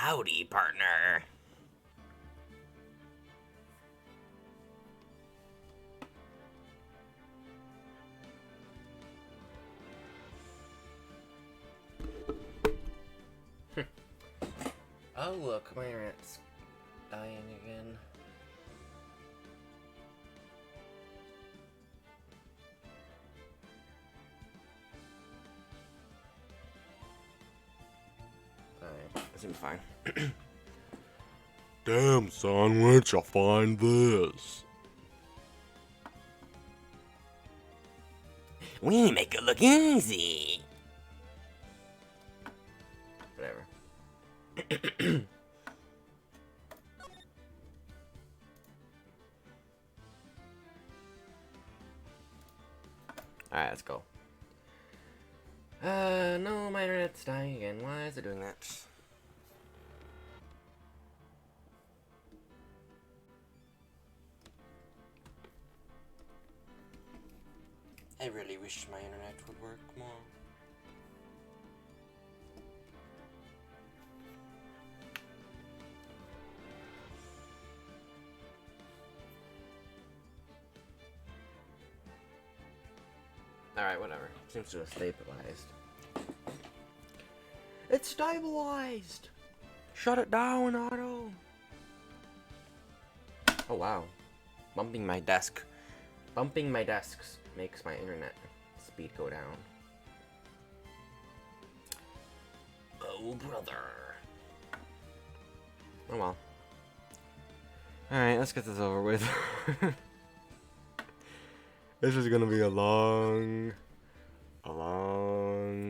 Howdy, partner. Oh, look, my internet's dying again. Alright, that seems fine. Damn, son, where'd you find this? We make it look easy. Whatever. Alright, let's go. No, my internet's dying again. Why is it doing that? I really wish my internet would work more. Alright, whatever. Seems to have stabilized. It's stabilized! Shut it down, Otto! Oh wow. Bumping my desks makes my internet speed go down. Oh, brother. Oh well. Alright, let's get this over with. This is gonna be a long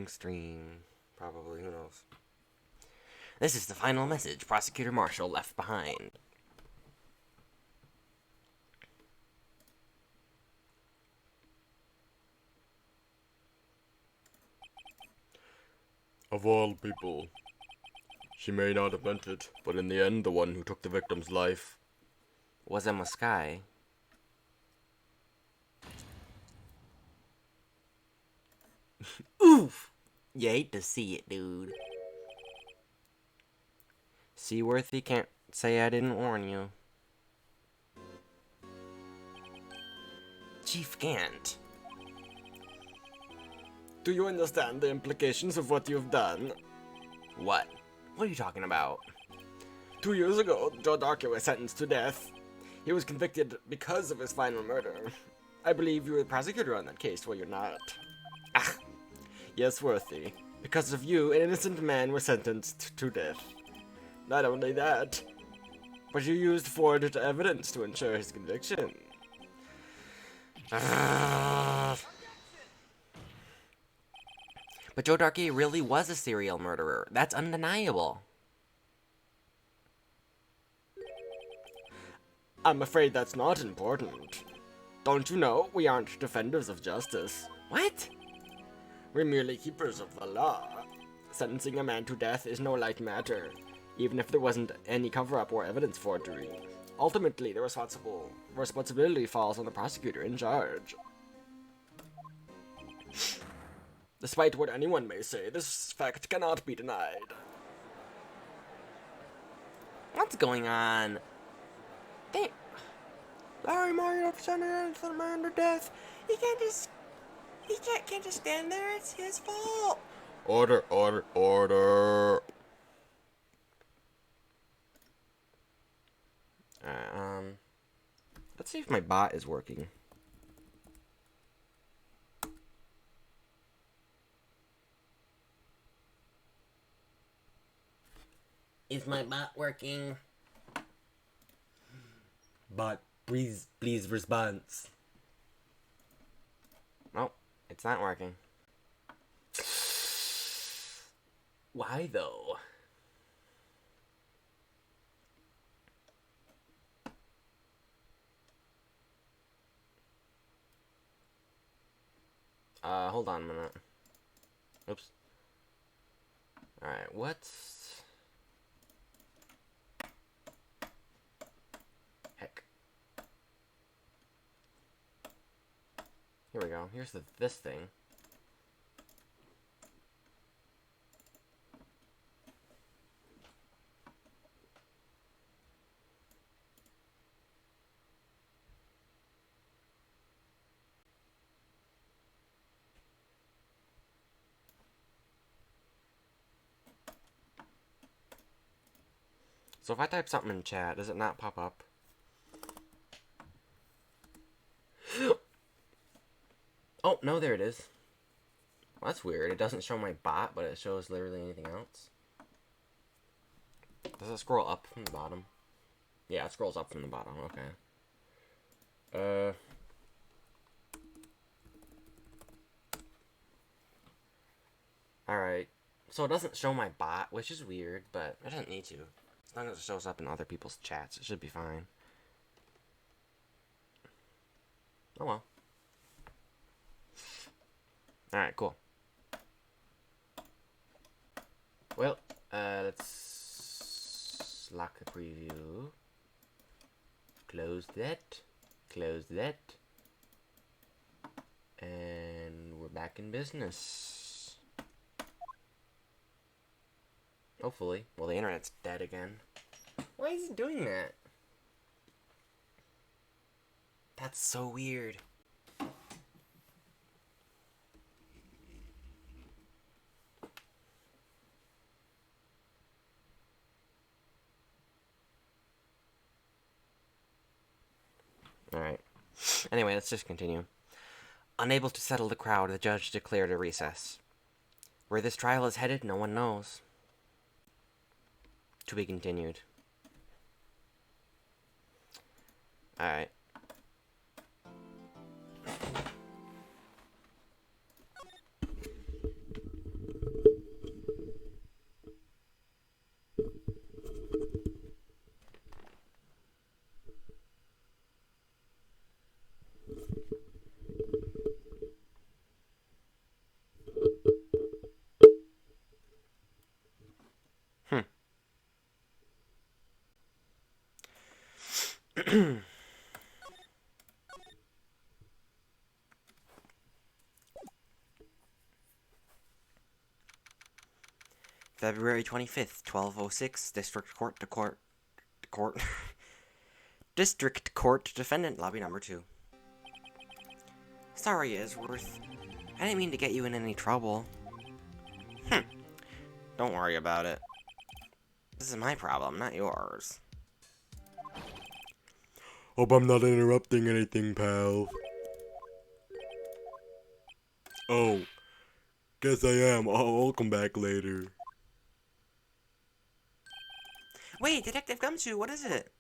stream. Probably, who knows. This is the final message Prosecutor Marshall left behind. Of all people. She may not have meant it, but in the end, the one who took the victim's life Was Emma Sky. Oof! You hate to see it, dude. Seaworthy can't say I didn't warn you. Chief Gant. Do you understand the implications of what you've done? What? What are you talking about? 2 years ago, Joe Darker was sentenced to death. He was convicted because of his final murder. I believe you were the prosecutor on that case, were you not? Ah, yes, Worthy. Because of you, an innocent man was sentenced to death. Not only that, but you used forged evidence to ensure his conviction. But Joe Darkey really was a serial murderer. That's undeniable. I'm afraid that's not important. Don't you know, we aren't defenders of justice. What? We're merely keepers of the law. Sentencing a man to death is no light matter, even if there wasn't any cover-up or evidence forgery. Ultimately, the responsibility falls on the prosecutor in charge. Despite what anyone may say, this fact cannot be denied. What's going on? Larry might have sentenced the man to death. He can't just stand there. It's his fault. Order, order, order. Let's see if my bot is working. Is my bot working? But please response. Nope, it's not working. Why though? Hold on a minute. Oops. Alright, what's... Heck. Here we go. Here's this thing. So if I type something in chat, does it not pop up? Oh, no, there it is. Well, that's weird. It doesn't show my bot, but it shows literally anything else. Does it scroll up from the bottom? Yeah, it scrolls up from the bottom. Okay. Alright. So it doesn't show my bot, which is weird, but it doesn't need to. As long as it shows up in other people's chats, it should be fine. Oh well. Alright, cool. Well, let's lock the preview. Close that. Close that. And we're back in business. Hopefully. Well, the internet's dead again. Why is it doing that? That's so weird. Alright. Anyway, let's just continue. Unable to settle the crowd, the judge declared a recess. Where this trial is headed, no one knows. To be continued. Alright. February 25th, 12:06, District Court to Court. District Court Defendant Lobby Number 2. Sorry, Isworth. I didn't mean to get you in any trouble. Don't worry about it. This is my problem, not yours. Hope I'm not interrupting anything, pal. Oh, guess I am. I'll come back later. Wait, Detective Gumshoe, what is it?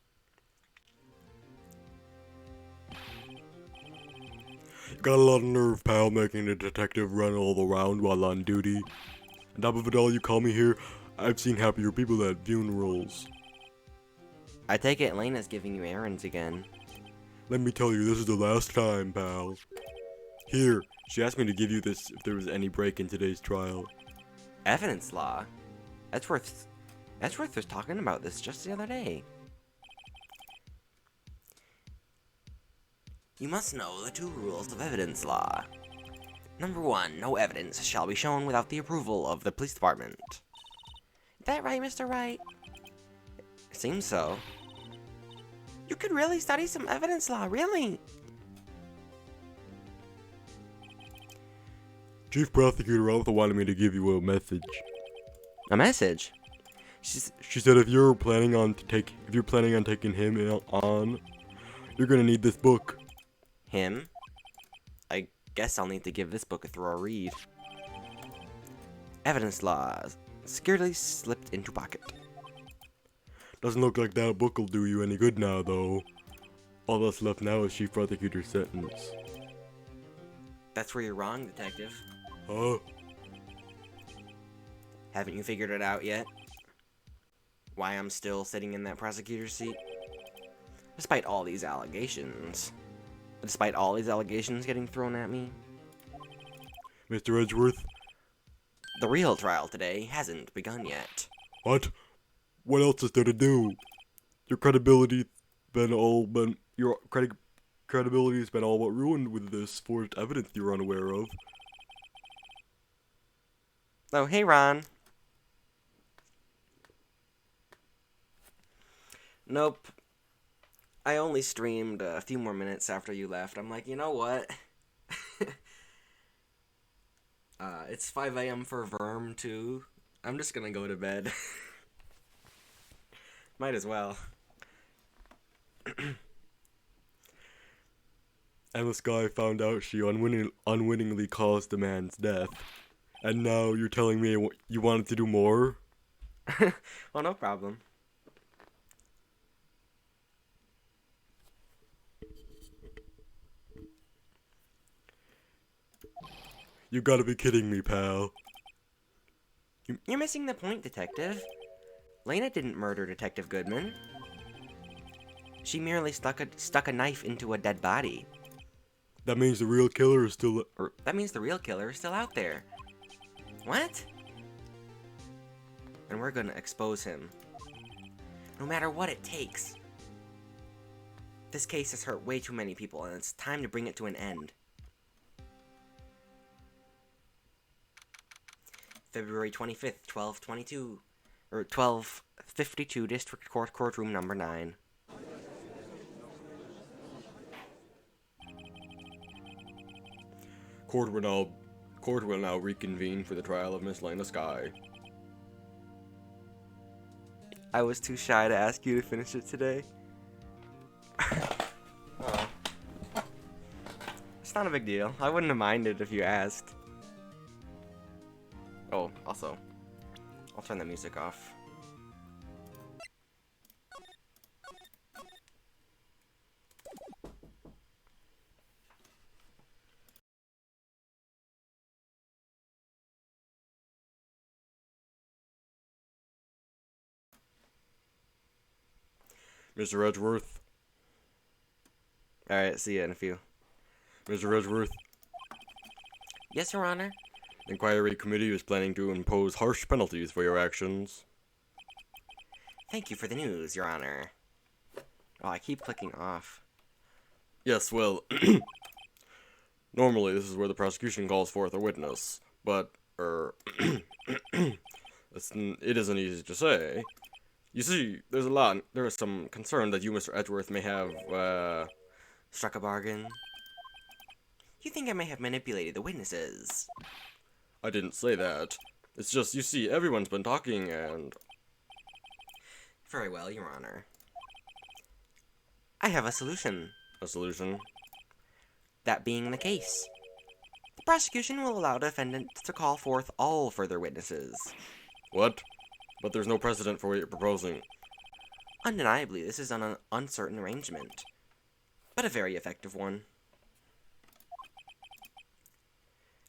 Got a lot of nerve, pal, making the detective run all around while on duty. On top of it all, you call me here. I've seen happier people at funerals. I take it Lena's giving you errands again. Let me tell you, this is the last time, pal. Here, she asked me to give you this if there was any break in today's trial. Evidence law? Edgeworth was talking about this just the other day. You must know the 2 rules of evidence law. Number 1, no evidence shall be shown without the approval of the police department. Is that right, Mr. Wright? It seems so. You could really study some evidence law, really? Chief Prosecutor also wanted me to give you a message. A message? She said if you're planning on taking him on, you're gonna need this book. Him? I guess I'll need to give this book a thorough read. Evidence laws. Securely slipped into pocket. Doesn't look like that book will do you any good now, though. All that's left now is Chief Prosecutor's sentence. That's where you're wrong, Detective. Huh? Haven't you figured it out yet? Why I'm still sitting in that prosecutor's seat? Despite all these allegations getting thrown at me, Mr. Edgeworth? the real trial today hasn't begun yet. What? What else is there to do? Your credibility's been all but ruined with this forged evidence you're unaware of. Oh, hey, Ron. Nope. I only streamed a few more minutes after you left. I'm like, you know what? It's 5 a.m. for Verm, too. I'm just gonna go to bed. Might as well. And this guy found out she unwittingly caused the man's death. And now you're telling me you wanted to do more? Well, no problem. You gotta be kidding me, pal. You're missing the point, Detective. Lena didn't murder Detective Goodman. She merely stuck a knife into a dead body. That means the real killer is still... Or that means the real killer is still out there. What? And we're gonna expose him. No matter what it takes. This case has hurt way too many people, and it's time to bring it to an end. February 25th, 1252, District Court, Courtroom number 9. Court will now reconvene for the trial of Miss Lena Skye. I was too shy to ask you to finish it today. Oh. It's not a big deal. I wouldn't have minded if you asked. Oh, also, I'll turn the music off. Mr. Edgeworth? Alright, see you in a few. Mr. Edgeworth? Yes, Your Honor? The Inquiry Committee is planning to impose harsh penalties for your actions. Thank you for the news, Your Honor. Oh, I keep clicking off. Yes, well... normally, this is where the prosecution calls forth a witness, but, it isn't easy to say. You see, there is some concern that you, Mr. Edgeworth, may have, Struck a bargain? You think I may have manipulated the witnesses? I didn't say that. It's just, you see, everyone's been talking, and... Very well, Your Honor. I have a solution. A solution? That being the case, the prosecution will allow the defendant to call forth all further witnesses. What? But there's no precedent for what you're proposing. Undeniably, this is an uncertain arrangement, but a very effective one.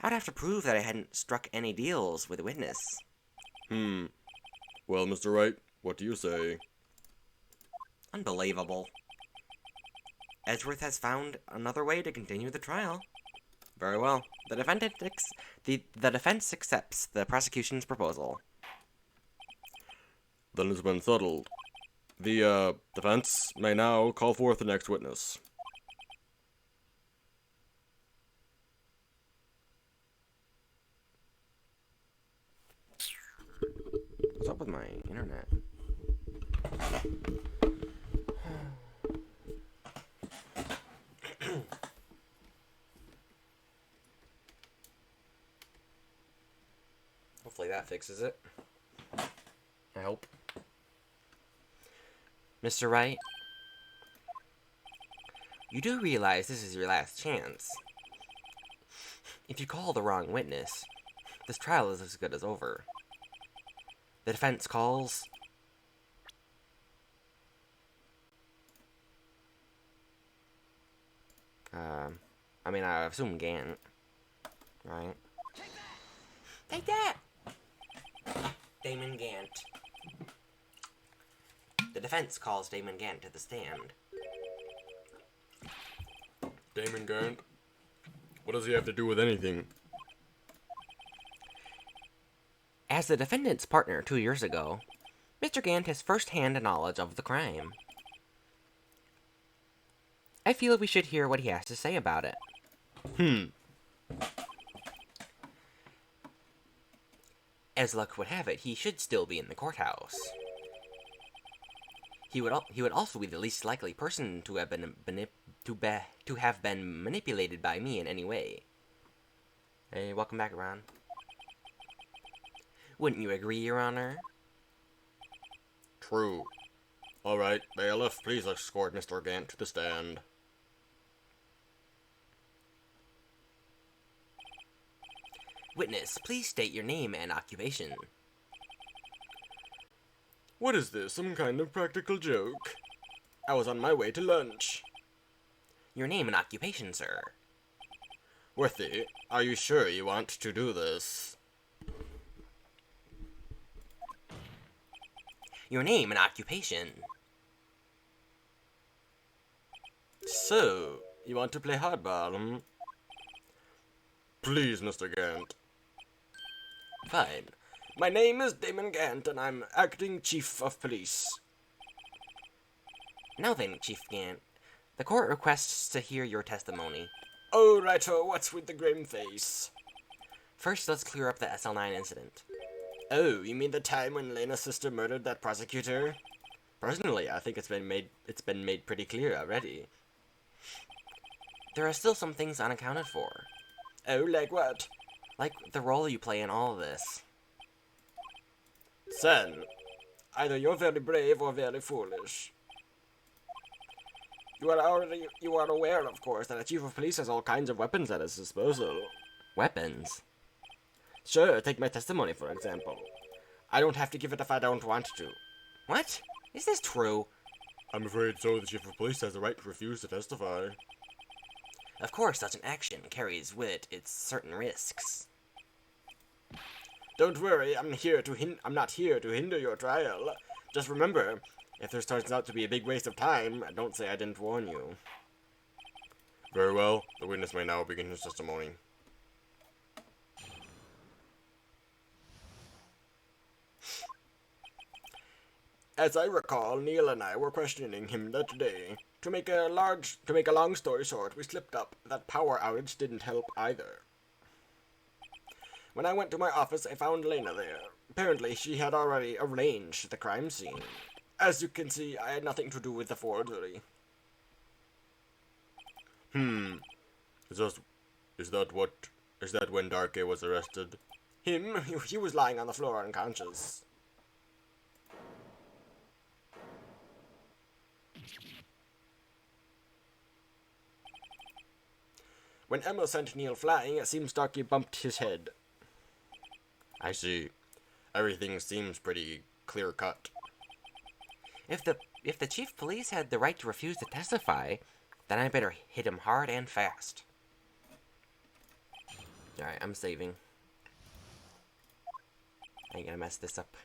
I'd have to prove that I hadn't struck any deals with a witness. Well, Mr. Wright, what do you say? Unbelievable. Edgeworth has found another way to continue the trial. Very well. The defense accepts the prosecution's proposal. Then it's been settled. The, defense may now call forth the next witness. What's up with my internet? Hopefully that fixes it. I hope. Mr. Wright, you do realize this is your last chance. If you call the wrong witness, this trial is as good as over. The defense calls... I assume Gant. Right? Take that! Damon Gant. The defense calls Damon Gant to the stand. Damon Gant? What does he have to do with anything? As the defendant's partner 2 years ago, Mr. Gant has first-hand knowledge of the crime. I feel we should hear what he has to say about it. As luck would have it, he should still be in the courthouse. He would also be the least likely person to have been manipulated by me in any way. Hey, welcome back, Ron. Wouldn't you agree, Your Honor? True. Alright, bailiff, please escort Mr. Gant to the stand. Witness, please state your name and occupation. What is this, some kind of practical joke? I was on my way to lunch. Your name and occupation, sir. Worthy, are you sure you want to do this? Your name and occupation. So, you want to play hardball, hmm? Please, Mr. Gant. Fine. My name is Damon Gant, and I'm acting chief of police. Now then, Chief Gant, the court requests to hear your testimony. Oh, righto, what's with the grim face? First, let's clear up the SL9 incident. Oh, you mean the time when Lena's sister murdered that prosecutor? Personally, I think it's been made pretty clear already. There are still some things unaccounted for. Oh, like what? Like the role you play in all of this. Son, either you're very brave or very foolish. You are aware, of course, that a chief of police has all kinds of weapons at his disposal. Weapons? Sure, take my testimony, for example. I don't have to give it if I don't want to. What? Is this true? I'm afraid so. The chief of police has the right to refuse to testify. Of course, such an action carries with it its certain risks. Don't worry, I'm not here to hinder your trial. Just remember, if this turns out to be a big waste of time, don't say I didn't warn you. Very well. The witness may now begin his testimony. As I recall, Neil and I were questioning him that day. To make a long story short, we slipped up. That power outage didn't help either. When I went to my office, I found Lena there. Apparently, she had already arranged the crime scene. As you can see, I had nothing to do with the forgery. Is that when Darke was arrested? He was lying on the floor unconscious. When Emma sent Neil flying, it seems Darky bumped his head. I see. Everything seems pretty clear-cut. If the chief of police had the right to refuse to testify, then I better hit him hard and fast. Alright, I'm saving. I ain't gonna mess this up.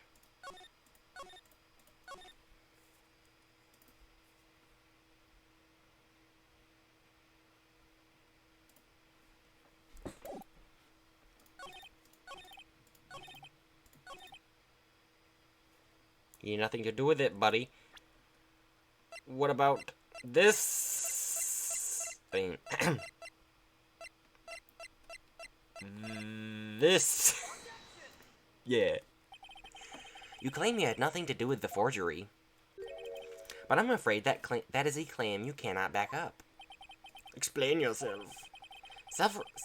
You nothing to do with it, buddy. What about this thing? This. Yeah. You claim you had nothing to do with the forgery. But I'm afraid that is a claim you cannot back up. Explain yourself.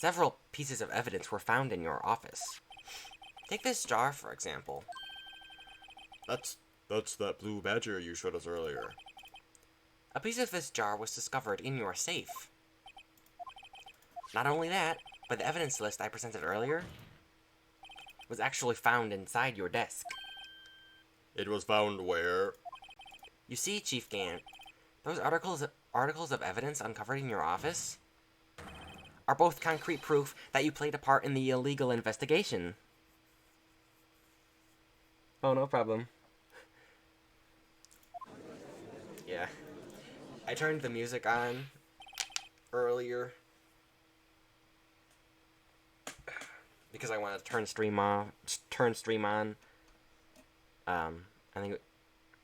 Several pieces of evidence were found in your office. Take this jar, for example. That's that blue badger you showed us earlier. A piece of this jar was discovered in your safe. Not only that, but the evidence list I presented earlier was actually found inside your desk. It was found where? You see, Chief Gant, those articles of evidence uncovered in your office are both concrete proof that you played a part in the illegal investigation. Oh, no problem. Yeah. I turned the music on earlier because I wanted to turn stream on.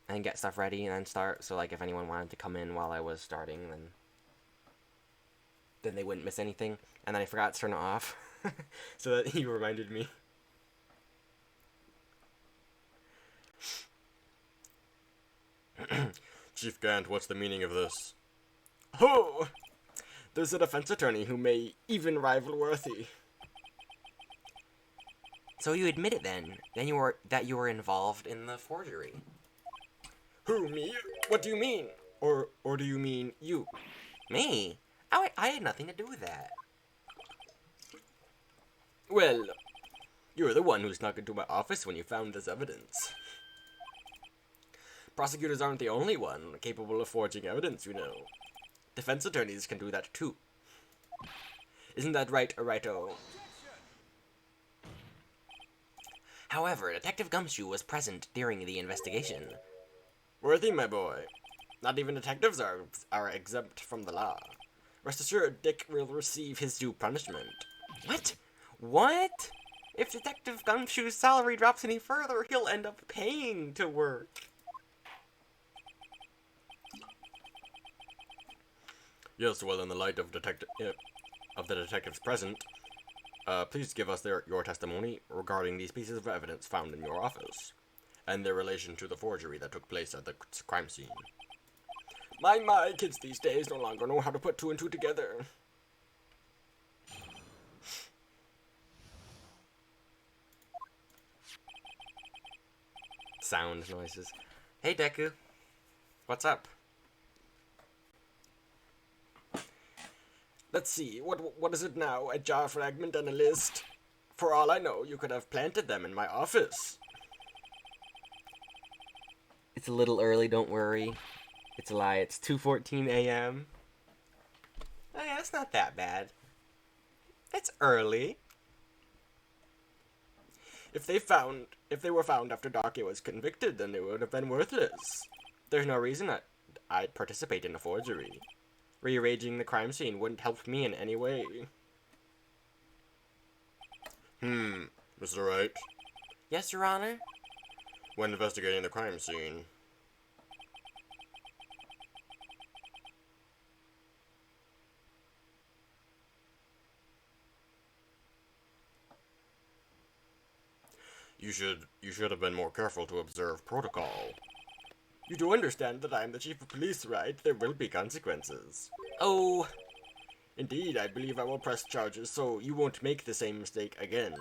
And get stuff ready and then start. So like if anyone wanted to come in while I was starting, then they wouldn't miss anything. And then I forgot to turn it off, so that he reminded me. Chief Gant, what's the meaning of this? Oh! There's a defense attorney who may even rival Worthy. So you admit it then? That you were involved in the forgery? Who, me? What do you mean? Or do you mean you? Me? I had nothing to do with that. Well, you're the one who snuck into my office when you found this evidence. Prosecutors aren't the only one capable of forging evidence, you know. Defense attorneys can do that too. Isn't that right, Wrighto? However, Detective Gumshoe was present during the investigation. Worthy, my boy. Not even detectives are exempt from the law. Rest assured, Dick will receive his due punishment. What? What? If Detective Gumshoe's salary drops any further, he'll end up paying to work. Yes, well, in the light of the detectives present, please give us your testimony regarding these pieces of evidence found in your office, and their relation to the forgery that took place at the crime scene. My, kids these days no longer know how to put two and two together. Sound noises. Hey, Deku. What's up? Let's see, what is it now? A jar fragment and a list? For all I know, you could have planted them in my office. It's a little early, don't worry. It's a lie, it's 2:14 a.m. Oh yeah, it's not that bad. It's early. If they were found after Daki was convicted, then they would have been worthless. There's no reason I'd participate in a forgery. Rearranging the crime scene wouldn't help me in any way. Mr. Wright, Yes, Your Honor? when investigating the crime scene, you should have been more careful to observe protocol. You do understand that I am the chief of police, right? There will be consequences. Oh, Indeed, I believe I will press charges so you won't make the same mistake again.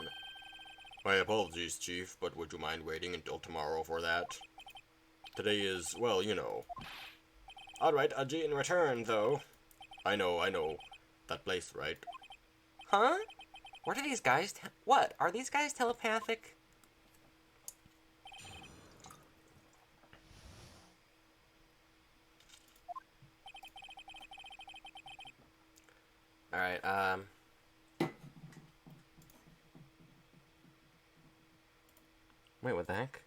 My apologies, Chief, but would you mind waiting until tomorrow for that? Today is, well, you know. Alright, Aji, in return, though. I know. That place, right? huh? What are these guys? What? Are these guys telepathic? Alright, wait, what the heck?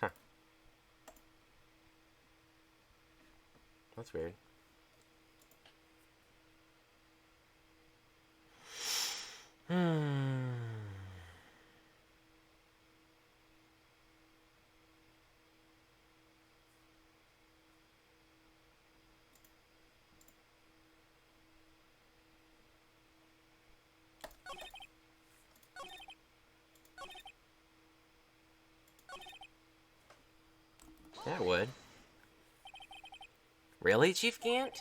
Huh. That's weird. That would. Really, Chief Gant?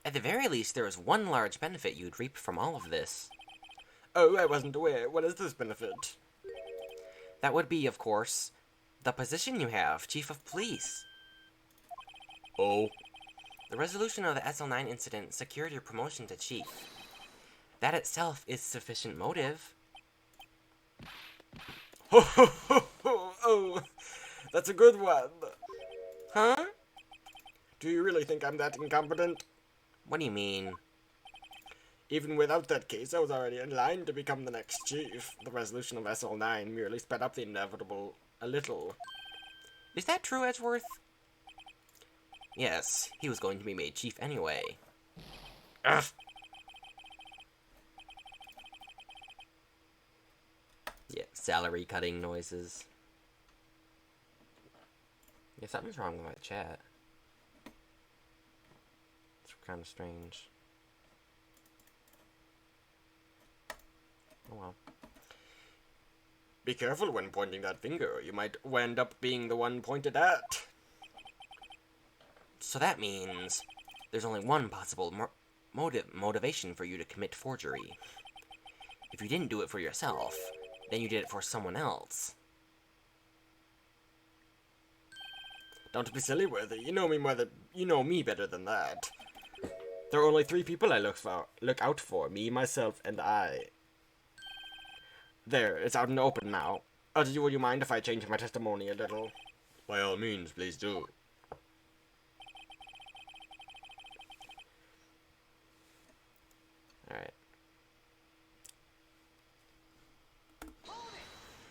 At the very least, there is one large benefit you'd reap from all of this. Oh, I wasn't aware. What is this benefit? That would be, of course, the position you have, Chief of Police. Oh, The resolution of the SL9 incident secured your promotion to Chief. That itself is sufficient motive. Oh, that's a good one. Huh? Do you really think I'm that incompetent? What do you mean? Even without that case, I was already in line to become the next chief. The resolution of SL9 merely sped up the inevitable a little. Is that true, Edgeworth? Yes, he was going to be made chief anyway. Ugh. Yeah, salary cutting noises. Yeah, something's wrong with my chat. It's kind of strange. Oh well. Be careful when pointing that finger. You might end up being the one pointed at. So that means there's only one possible motivation for you to commit forgery. If you didn't do it for yourself, then you did it for someone else. Don't be silly, Worthy. You know me better than that. There are only 3 people I look out for: me, myself, and I. There, it's out in the open now. Would you mind if I change my testimony a little? By all means, please do. Alright.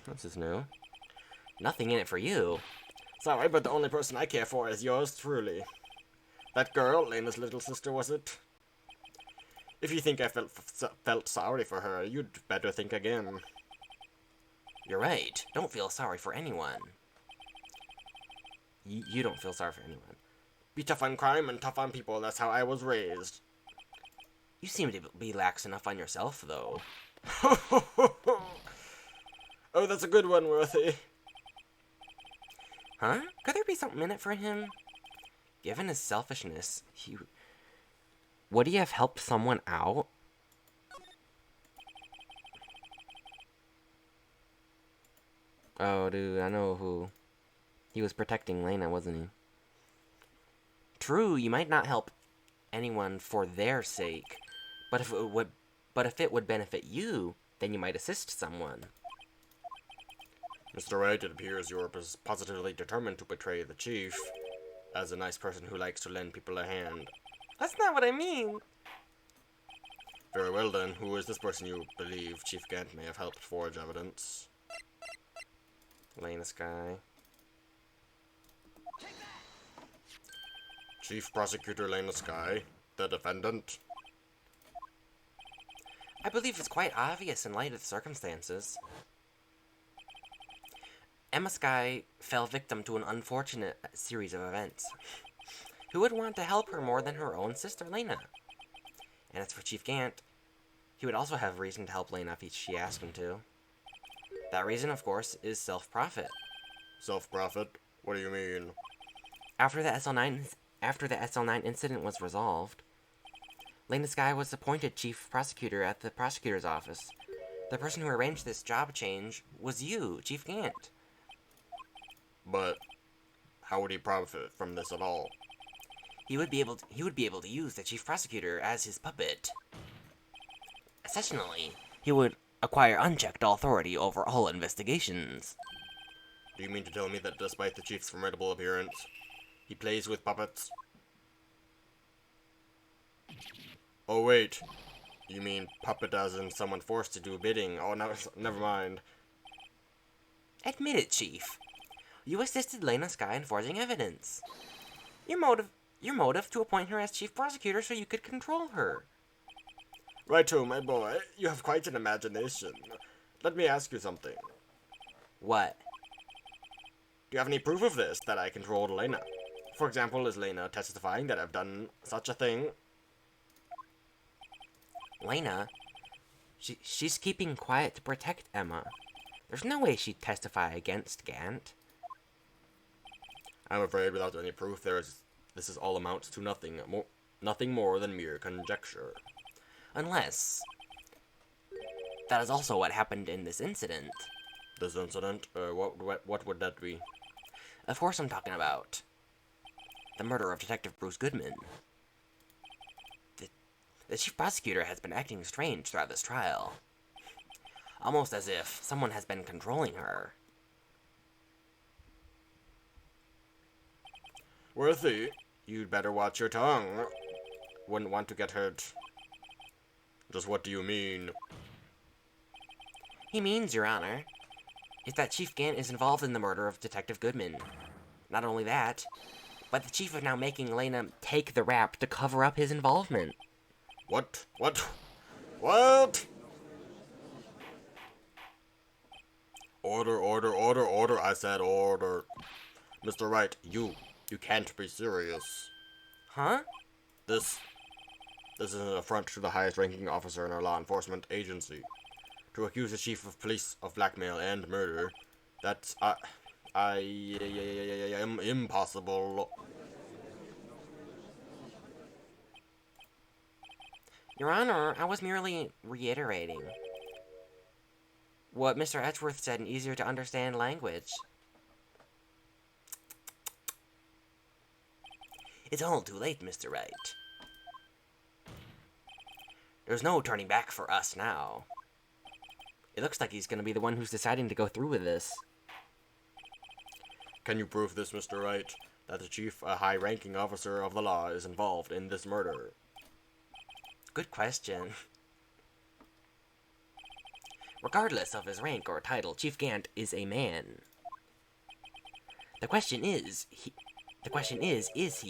This is new. Nothing in it for you. Sorry, but the only person I care for is yours truly. That girl, Lena's little sister, was it? If you think I felt sorry for her, you'd better think again. You're right. Don't feel sorry for anyone. You don't feel sorry for anyone. Be tough on crime and tough on people. That's how I was raised. You seem to be lax enough on yourself, though. Oh, that's a good one, Worthy. Huh? Could there be something in it for him? Given his selfishness, would he have helped someone out? Oh, dude, I know who. He was protecting Lena, wasn't he? True, you might not help anyone for their sake, but if it would benefit you, then you might assist someone. Mr. Wright, it appears you're positively determined to betray the chief, as a nice person who likes to lend people a hand. That's not what I mean. Very well then, who is this person you believe Chief Gant may have helped forge evidence? Lena Sky. Chief Prosecutor Lena Sky, the defendant. I believe it's quite obvious in light of the circumstances. Emma Sky fell victim to an unfortunate series of events. Who would want to help her more than her own sister, Lena? And as for Chief Gant, he would also have reason to help Lena if she asked him to. That reason, of course, is self-profit. Self-profit? What do you mean? After the SL9 incident was resolved, Lena Sky was appointed chief prosecutor at the prosecutor's office. The person who arranged this job change was you, Chief Gant. But how would he profit from this at all? He would be able to use the chief prosecutor as his puppet. Essentially, he would acquire unchecked authority over all investigations. Do you mean to tell me that despite the chief's formidable appearance, he plays with puppets? Oh wait, you mean puppet as in someone forced to do bidding? Oh no, never mind. Admit it, Chief. You assisted Lena Sky in forging evidence. Your motive to appoint her as chief prosecutor so you could control her. Righto, my boy. You have quite an imagination. Let me ask you something. What? Do you have any proof of this, that I controlled Lena? For example, is Lena testifying that I've done such a thing? Lena? She's keeping quiet to protect Emma. There's no way she'd testify against Gant. I'm afraid without any proof this is all amounts to nothing more than mere conjecture. Unless that is also what happened in this incident. This incident? What would that be? Of course I'm talking about the murder of Detective Bruce Goodman. The chief prosecutor has been acting strange throughout this trial. Almost as if someone has been controlling her. Worthy, you'd better watch your tongue. Wouldn't want to get hurt. Just what do you mean? He means, Your Honor, is that Chief Gant is involved in the murder of Detective Goodman. Not only that, but the chief is now making Lena take the rap to cover up his involvement. What? What? Order, I said order. Mr. Wright, you can't be serious. Huh? This is an affront to the highest ranking officer in our law enforcement agency. To accuse the chief of police of blackmail and murder, that's, impossible. Your Honor, I was merely reiterating. what Mr. Edgeworth said in easier to understand language. It's all too late, Mr. Wright. There's no turning back for us now. It looks like he's going to be the one who's deciding to go through with this. Can you prove this, Mr. Wright? That the chief, a high-ranking officer of the law, is involved in this murder? Good question. Regardless of his rank or title, Chief Gant is a man. The question is he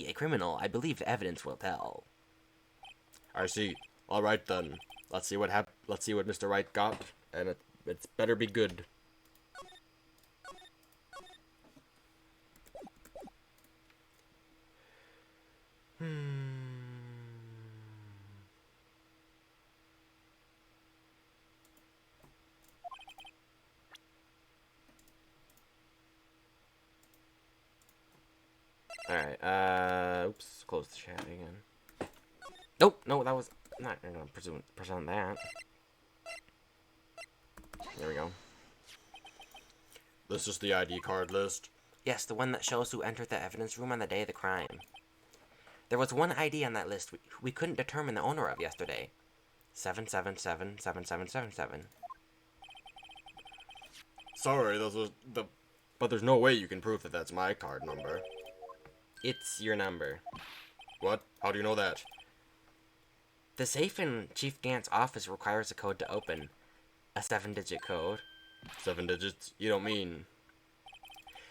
a criminal? I believe the evidence will tell. I see. All right then. Let's see what Mr. Wright got, and it's better be good. Alright, oops, close the chat again. Nope, no, that was, I'm not gonna present that. There we go. This is the ID card list. Yes, the one that shows who entered the evidence room on the day of the crime. There was one ID on that list we couldn't determine the owner of yesterday. 7777777. Sorry, but there's no way you can prove that that's my card number. It's your number. What? How do you know that? The safe in Chief Gant's office requires a code to open. A 7-digit code. 7 digits? You don't mean...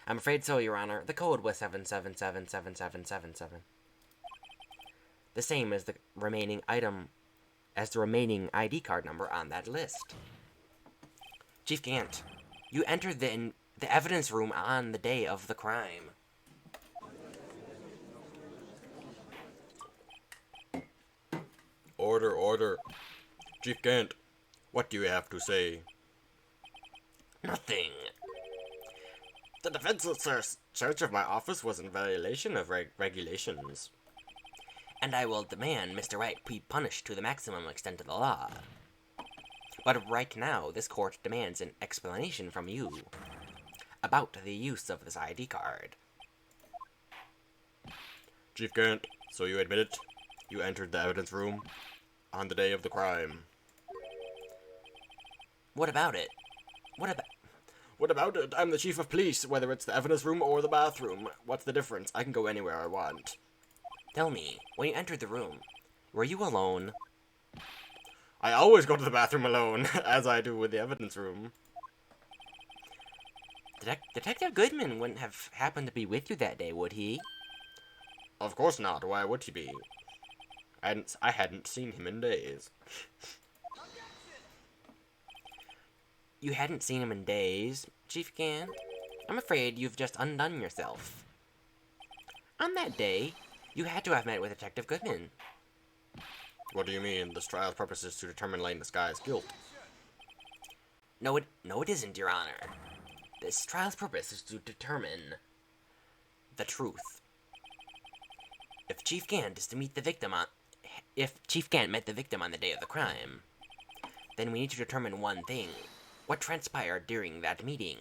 I'm afraid so, Your Honor. The code was 7777777. The same as the remaining ID card number on that list. Chief Gant, you entered the evidence room on the day of the crime. Order, order. Chief Gant, what do you have to say? Nothing. The defenseless search of my office was in violation of regulations. And I will demand Mr. Wright be punished to the maximum extent of the law. But right now, this court demands an explanation from you about the use of this ID card. Chief Gant, so you admit it? You entered the evidence room on the day of the crime. What about it? What about it? I'm the chief of police, whether it's the evidence room or the bathroom. What's the difference? I can go anywhere I want. Tell me, when you entered the room, were you alone? I always go to the bathroom alone, as I do with the evidence room. Detective Goodman wouldn't have happened to be with you that day, would he? Of course not. Why would he be? I hadn't seen him in days. You hadn't seen him in days, Chief Gant? I'm afraid you've just undone yourself. On that day, you had to have met with Detective Goodman. What do you mean? This trial's purpose is to determine Lane the Sky's guilt. No, it isn't, Your Honor. This trial's purpose is to determine the truth. If Chief Gant met the victim on the day of the crime, then we need to determine one thing. What transpired during that meeting?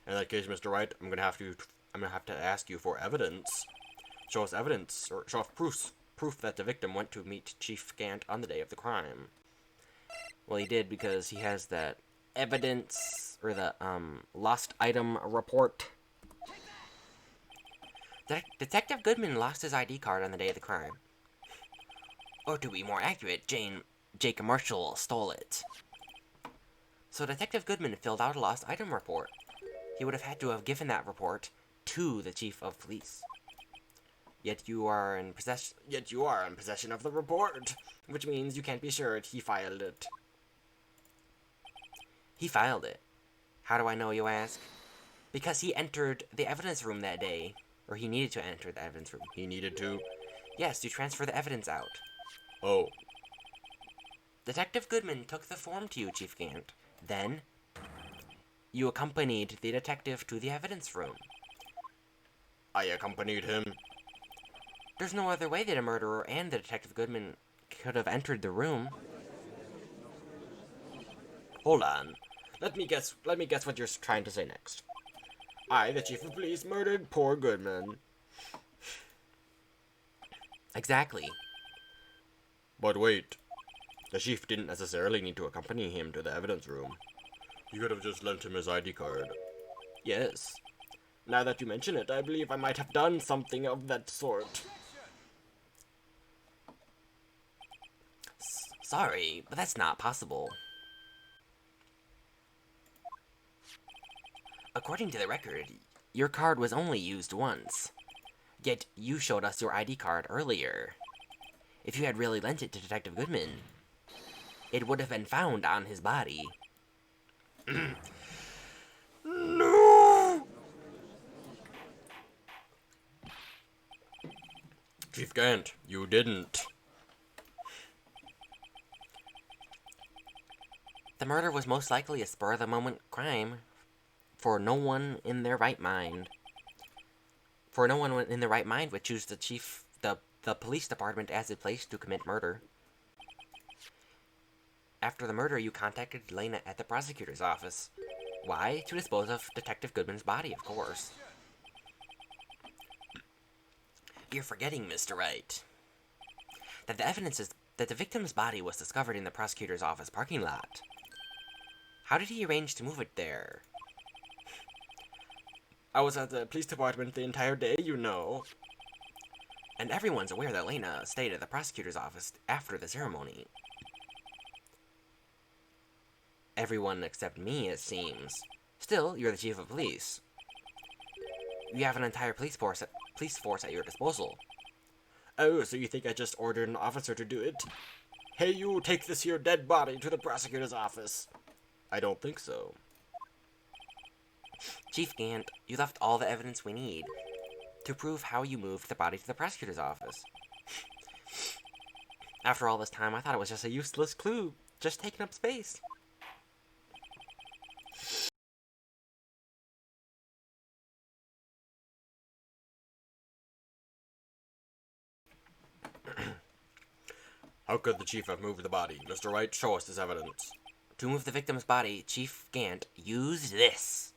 In that case, Mr. Wright, I'm gonna have to ask you for evidence. Show us evidence, or show us proof that the victim went to meet Chief Gant on the day of the crime. Well, he did because he has that evidence, or the, lost item report. Detective Goodman lost his ID card on the day of the crime. Or to be more accurate, Jake Marshall stole it. So Detective Goodman filled out a lost item report. He would have had to have given that report to the chief of police. Yet you are in possession of the report, which means you can't be sure he filed it. He filed it. How do I know, you ask? Because he entered the evidence room that day. Or he needed to enter the evidence room. He needed to? Yes, to transfer the evidence out. Oh. Detective Goodman took the form to you, Chief Gant. Then, you accompanied the detective to the evidence room. I accompanied him? There's no other way that a murderer and the Detective Goodman could have entered the room. Hold on. Let me guess what you're trying to say next. I, the chief of police, murdered poor Goodman. Exactly. But wait. The chief didn't necessarily need to accompany him to the evidence room. You could have just lent him his ID card. Yes. Now that you mention it, I believe I might have done something of that sort. Sorry, but that's not possible. According to the record, your card was only used once. Yet you showed us your ID card earlier. If you had really lent it to Detective Goodman, it would have been found on his body. No! Chief Gant, you didn't. The murder was most likely a spur-of-the-moment crime, for no one in their right mind would choose the police department as a place to commit murder. After the murder, you contacted Lena at the prosecutor's office. Why? To dispose of Detective Goodman's body, of course. You're forgetting, Mr. Wright, that the victim's body was discovered in the prosecutor's office parking lot. How did he arrange to move it there? I was at the police department the entire day, you know. And everyone's aware that Lena stayed at the prosecutor's office after the ceremony. Everyone except me, it seems. Still, you're the chief of police. You have an entire police force at your disposal. Oh, so you think I just ordered an officer to do it? Hey, you, take this here dead body to the prosecutor's office. I don't think so. Chief Gant, you left all the evidence we need to prove how you moved the body to the prosecutor's office. After all this time, I thought it was just a useless clue, just taking up space. How could the chief have moved the body? Mr. Wright, show us this evidence. To move the victim's body, Chief Gant used this.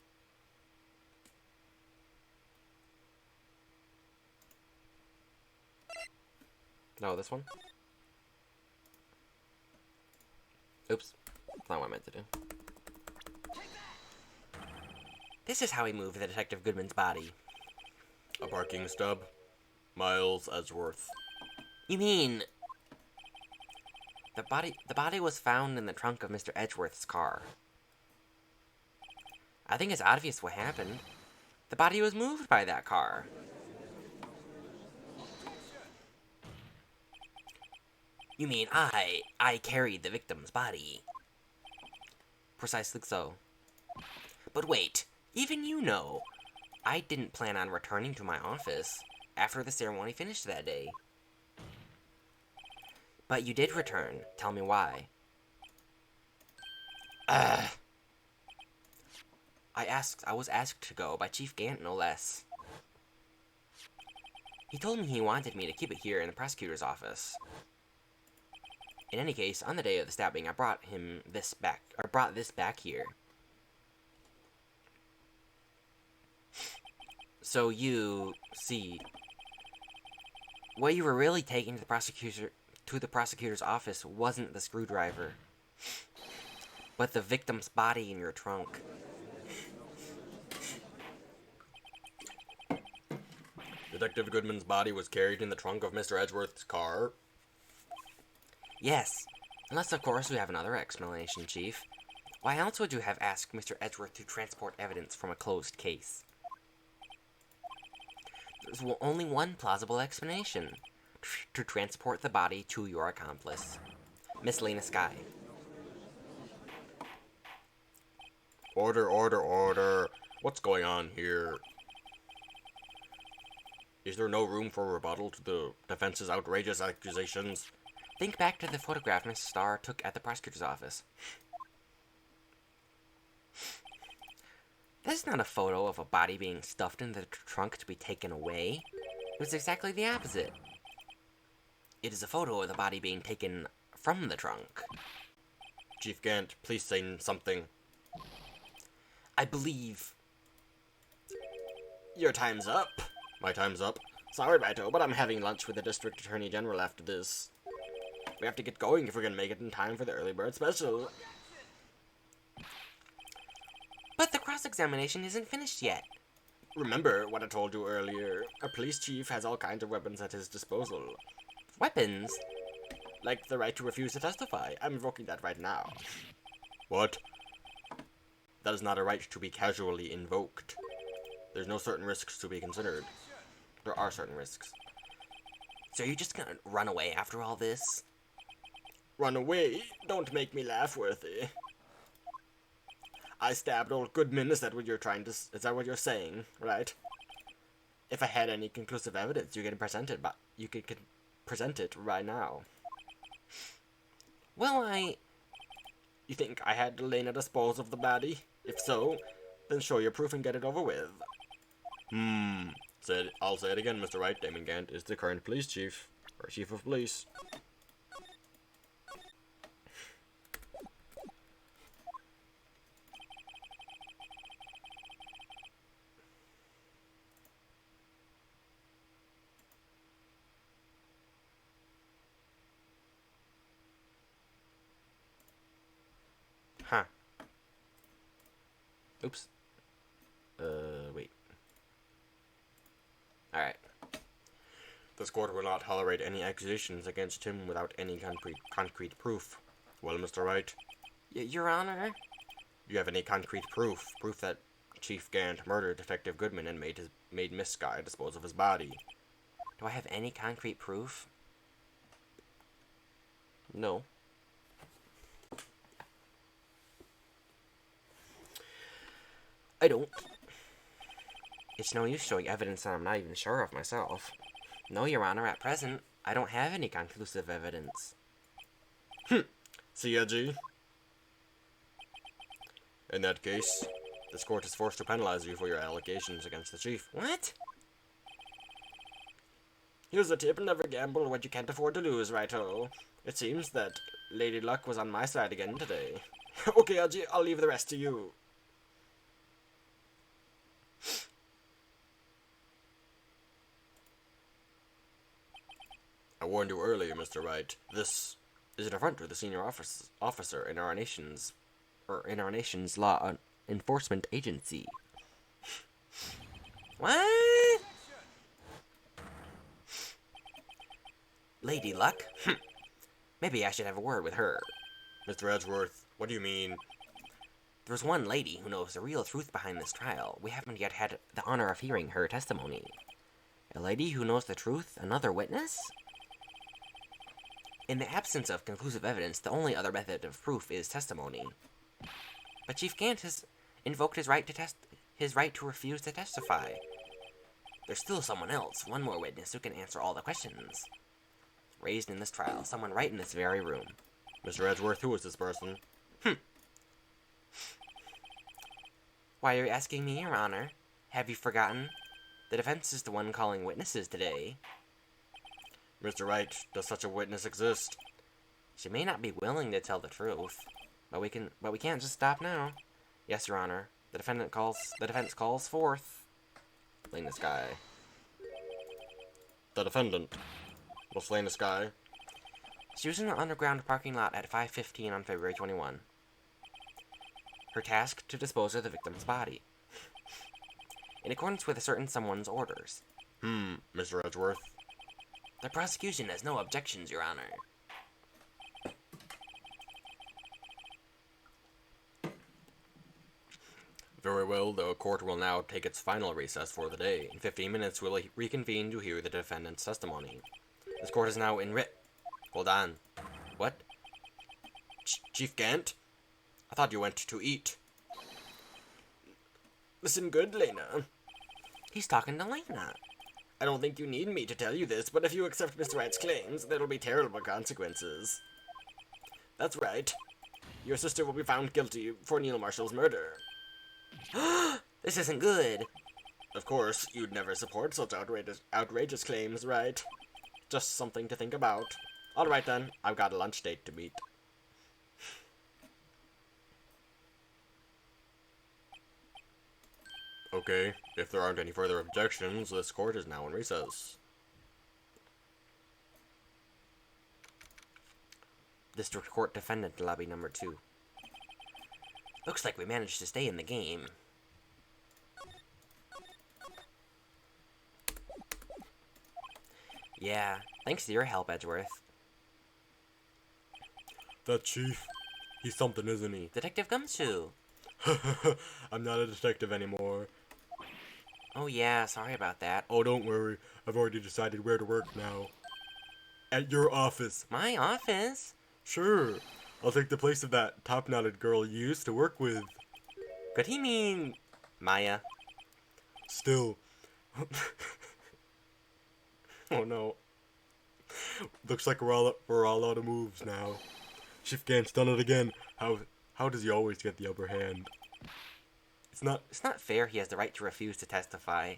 No, this one? Oops. That's not what I meant to do. This is how he moved the Detective Goodman's body. A parking stub. Miles Edgeworth. You mean... The body was found in the trunk of Mr. Edgeworth's car. I think it's obvious what happened. The body was moved by that car. You mean I carried the victim's body. Precisely so. But wait, even you know, I didn't plan on returning to my office after the ceremony finished that day. But you did return. Tell me why. I was asked to go by Chief Gant, no less. He told me he wanted me to keep it here in the prosecutor's office. In any case, on the day of the stabbing, I brought this back here. So you see, what you were really taking to the prosecutor's office wasn't the screwdriver, but the victim's body in your trunk. Detective Goodman's body was carried in the trunk of Mr. Edgeworth's car. Yes, unless of course we have another explanation, Chief. Why else would you have asked Mr. Edgeworth to transport evidence from a closed case? There's only one plausible explanation. To transport the body to your accomplice, Miss Lena Skye. Order, order, order. What's going on here? Is there no room for rebuttal to the defense's outrageous accusations? Think back to the photograph Miss Starr took at the prosecutor's office. This is not a photo of a body being stuffed in the trunk to be taken away. It was exactly the opposite. It is a photo of the body being taken from the trunk. Chief Gant, please say something. I believe... Your time's up. My time's up. Sorry, Raito, but I'm having lunch with the District Attorney General after this. We have to get going if we're gonna make it in time for the early bird special. But the cross-examination isn't finished yet. Remember what I told you earlier. A police chief has all kinds of weapons at his disposal. Weapons? Like the right to refuse to testify. I'm invoking that right now. What? That is not a right to be casually invoked. There's no certain risks to be considered. There are certain risks. So you're just gonna run away after all this? Run away? Don't make me laugh, Worthy. I stabbed old Goodman. Is that what you're trying to... Is that what you're saying, right? If I had any conclusive evidence, you could present it, but you could present it right now. Well, You think I had Lena dispose of the baddie? If so, then show your proof and get it over with. I'll say it again, Mr. Wright. Damon Gant is the current police chief, or chief of police. huh. Oops. Wait. Alright. This court will not tolerate any accusations against him without any concrete proof. Well, Mr. Wright, Your Honor? do you have any concrete proof? Proof that Chief Gant murdered Detective Goodman and made Miss Sky dispose of his body? Do I have any concrete proof? No. I don't. It's no use showing evidence that I'm not even sure of myself. No, Your Honor, at present, I don't have any conclusive evidence. See ya, G? In that case, this court is forced to penalize you for your allegations against the chief. What? Here's a tip: never gamble what you can't afford to lose, righto. It seems that Lady Luck was on my side again today. Okay, I'll leave the rest to you. I warned you earlier, Mr. Wright. This is an affront to the senior officer in our nation's law enforcement agency. What? Lady Luck? Maybe I should have a word with her. Mr. Edgeworth, what do you mean? There's one lady who knows the real truth behind this trial. We haven't yet had the honor of hearing her testimony. A lady who knows the truth? Another witness? In the absence of conclusive evidence, the only other method of proof is testimony. But Chief Gant has invoked his right to refuse to testify. There's still someone else, one more witness who can answer all the questions raised in this trial. Someone right in this very room. Mr. Edgeworth, who is this person? Why are you asking me, Your Honor? Have you forgotten? The defense is the one calling witnesses today. Mr. Wright, does such a witness exist? She may not be willing to tell the truth, but we can't just stop now. Yes, Your Honor. The defense calls forth Lena Sky. The defendant was Lena Sky. She was in an underground parking lot at 5:15 on February 21. Her task to dispose of the victim's body, in accordance with a certain someone's orders. Mr. Edgeworth. The prosecution has no objections, Your Honor. Very well, the court will now take its final recess for the day. In 15 minutes, we'll reconvene to hear the defendant's testimony. This court is now in writ. Hold on. What? Chief Gant? I thought you went to eat. Listen good, Lena. He's talking to Lena. I don't think you need me to tell you this, but if you accept Mr. Wright's claims, there will be terrible consequences. That's right. Your sister will be found guilty for Neil Marshall's murder. This isn't good. Of course, you'd never support such outrageous claims, right? Just something to think about. Alright then, I've got a lunch date to meet. Okay, if there aren't any further objections, this court is now in recess. District Court Defendant Lobby number 2. Looks like we managed to stay in the game. Yeah, thanks to your help, Edgeworth. That chief, he's something, isn't he? Detective Gumshoe. I'm not a detective anymore. Oh yeah, sorry about that. Oh, don't worry. I've already decided where to work now. At your office. My office? Sure. I'll take the place of that top-knotted girl you used to work with. Could he mean Maya? Still. Oh no. Looks like we're all out of moves now. Chief Gant's done it again. How does he always get the upper hand? It's not fair he has the right to refuse to testify.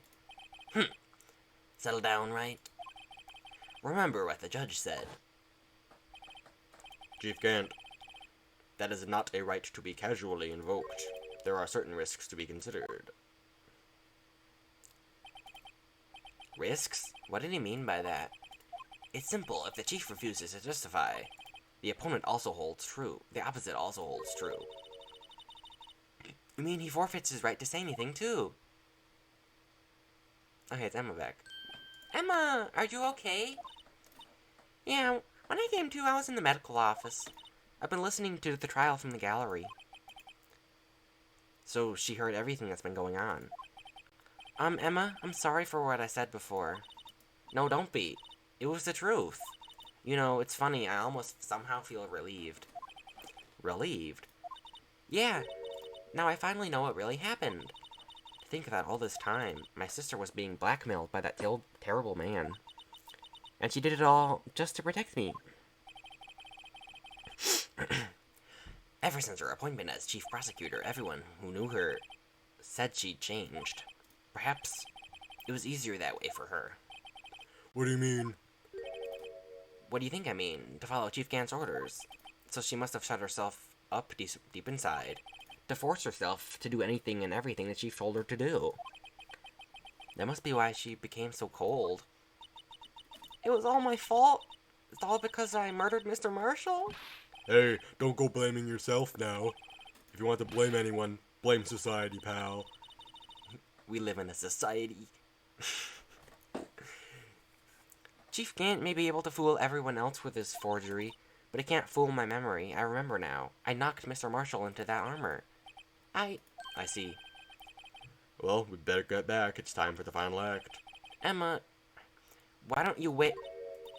Settle down, Wright. Remember what the judge said. Chief Gant, that is not a right to be casually invoked. There are certain risks to be considered. Risks? What did he mean by that? It's simple. If the chief refuses to testify, the opponent also holds true. The opposite also holds true. You mean he forfeits his right to say anything, too? Okay, it's Emma back. Emma, are you okay? Yeah, when I came to, I was in the medical office. I've been listening to the trial from the gallery. So she heard everything that's been going on. Emma, I'm sorry for what I said before. No, don't be. It was the truth. You know, it's funny, I almost somehow feel relieved. Relieved? Yeah, now I finally know what really happened. To think that all this time, my sister was being blackmailed by that terrible man. And she did it all just to protect me. Ever since her appointment as chief prosecutor, everyone who knew her said she'd changed. Perhaps it was easier that way for her. What do you mean? What do you think I mean? To follow Chief Gant's orders. So she must have shut herself up deep inside, to force herself to do anything and everything the chief told her to do. That must be why she became so cold. It was all my fault? It's all because I murdered Mr. Marshall? Hey, don't go blaming yourself now. If you want to blame anyone, blame society, pal. We live in a society. Chief Gant may be able to fool everyone else with his forgery, but it can't fool my memory. I remember now. I knocked Mr. Marshall into that armor. I see. Well, we better get back. It's time for the final act. Emma, why don't you wait?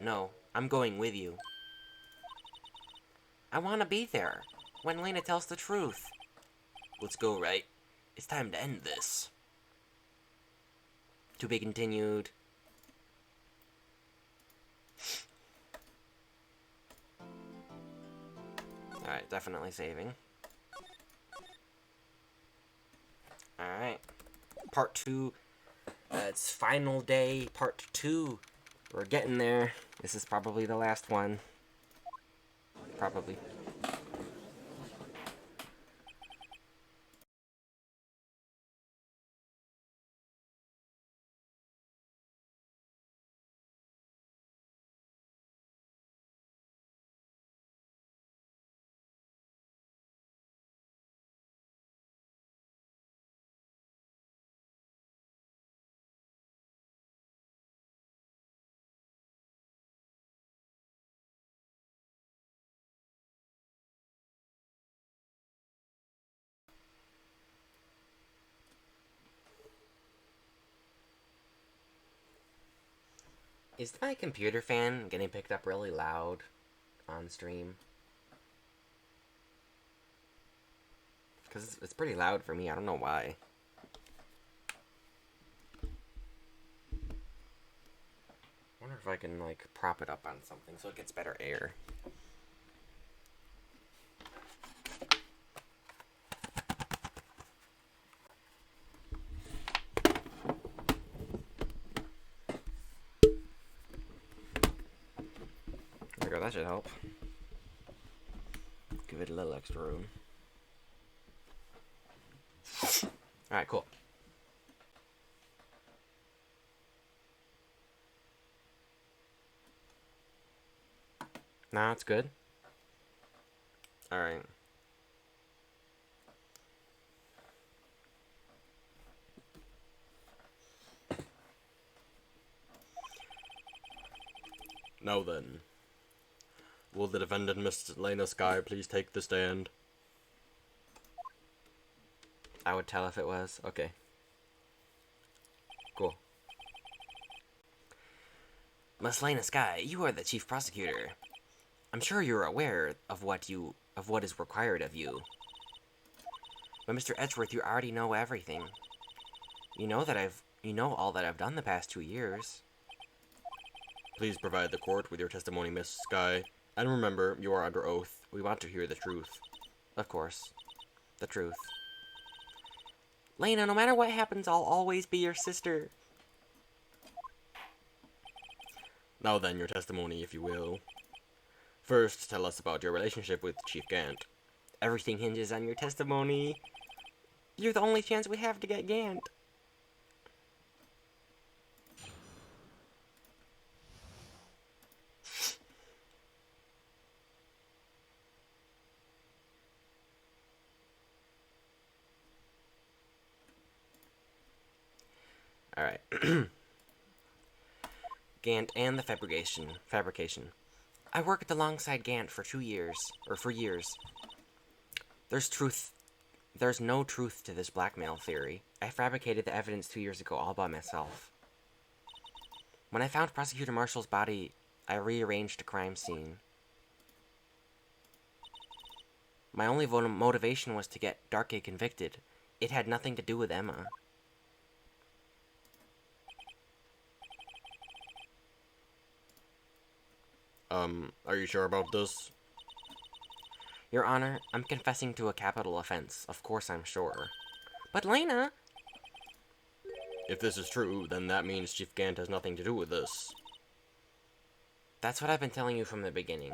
No, I'm going with you. I want to be there when Lena tells the truth. Let's go, Wright. It's time to end this. To be continued. Alright, definitely saving. Alright. Part 2. It's final day, part 2. We're getting there. This is probably the last one. Probably. Is my computer fan getting picked up really loud on stream? Because it's pretty loud for me, I don't know why. I wonder if I can, like, prop it up on something so it gets better air. There we go, that should help. Give it a little extra room. Alright, cool. Nah, it's good. Alright. Now then, will the defendant, Miss Lena Sky, please take the stand? I would tell if it was. Okay. Cool. Miss Lena Sky, you are the chief prosecutor. I'm sure you're aware of what is required of you. But Mr. Edgeworth, you already know everything. You know all that I've done the past 2 years. Please provide the court with your testimony, Miss Sky. And remember, you are under oath. We want to hear the truth. Of course. The truth. Lena, no matter what happens, I'll always be your sister. Now then, your testimony, if you will. First, tell us about your relationship with Chief Gant. Everything hinges on your testimony. You're the only chance we have to get Gant. Alright. Gant and the fabrication. I worked alongside Gant for 2 years, or for years. There's no truth to this blackmail theory. I fabricated the evidence 2 years ago all by myself. When I found Prosecutor Marshall's body, I rearranged the crime scene. My only motivation was to get Darkey convicted. It had nothing to do with Emma. Are you sure about this? Your Honor, I'm confessing to a capital offense. Of course I'm sure. But Lena! If this is true, then that means Chief Gant has nothing to do with this. That's what I've been telling you from the beginning.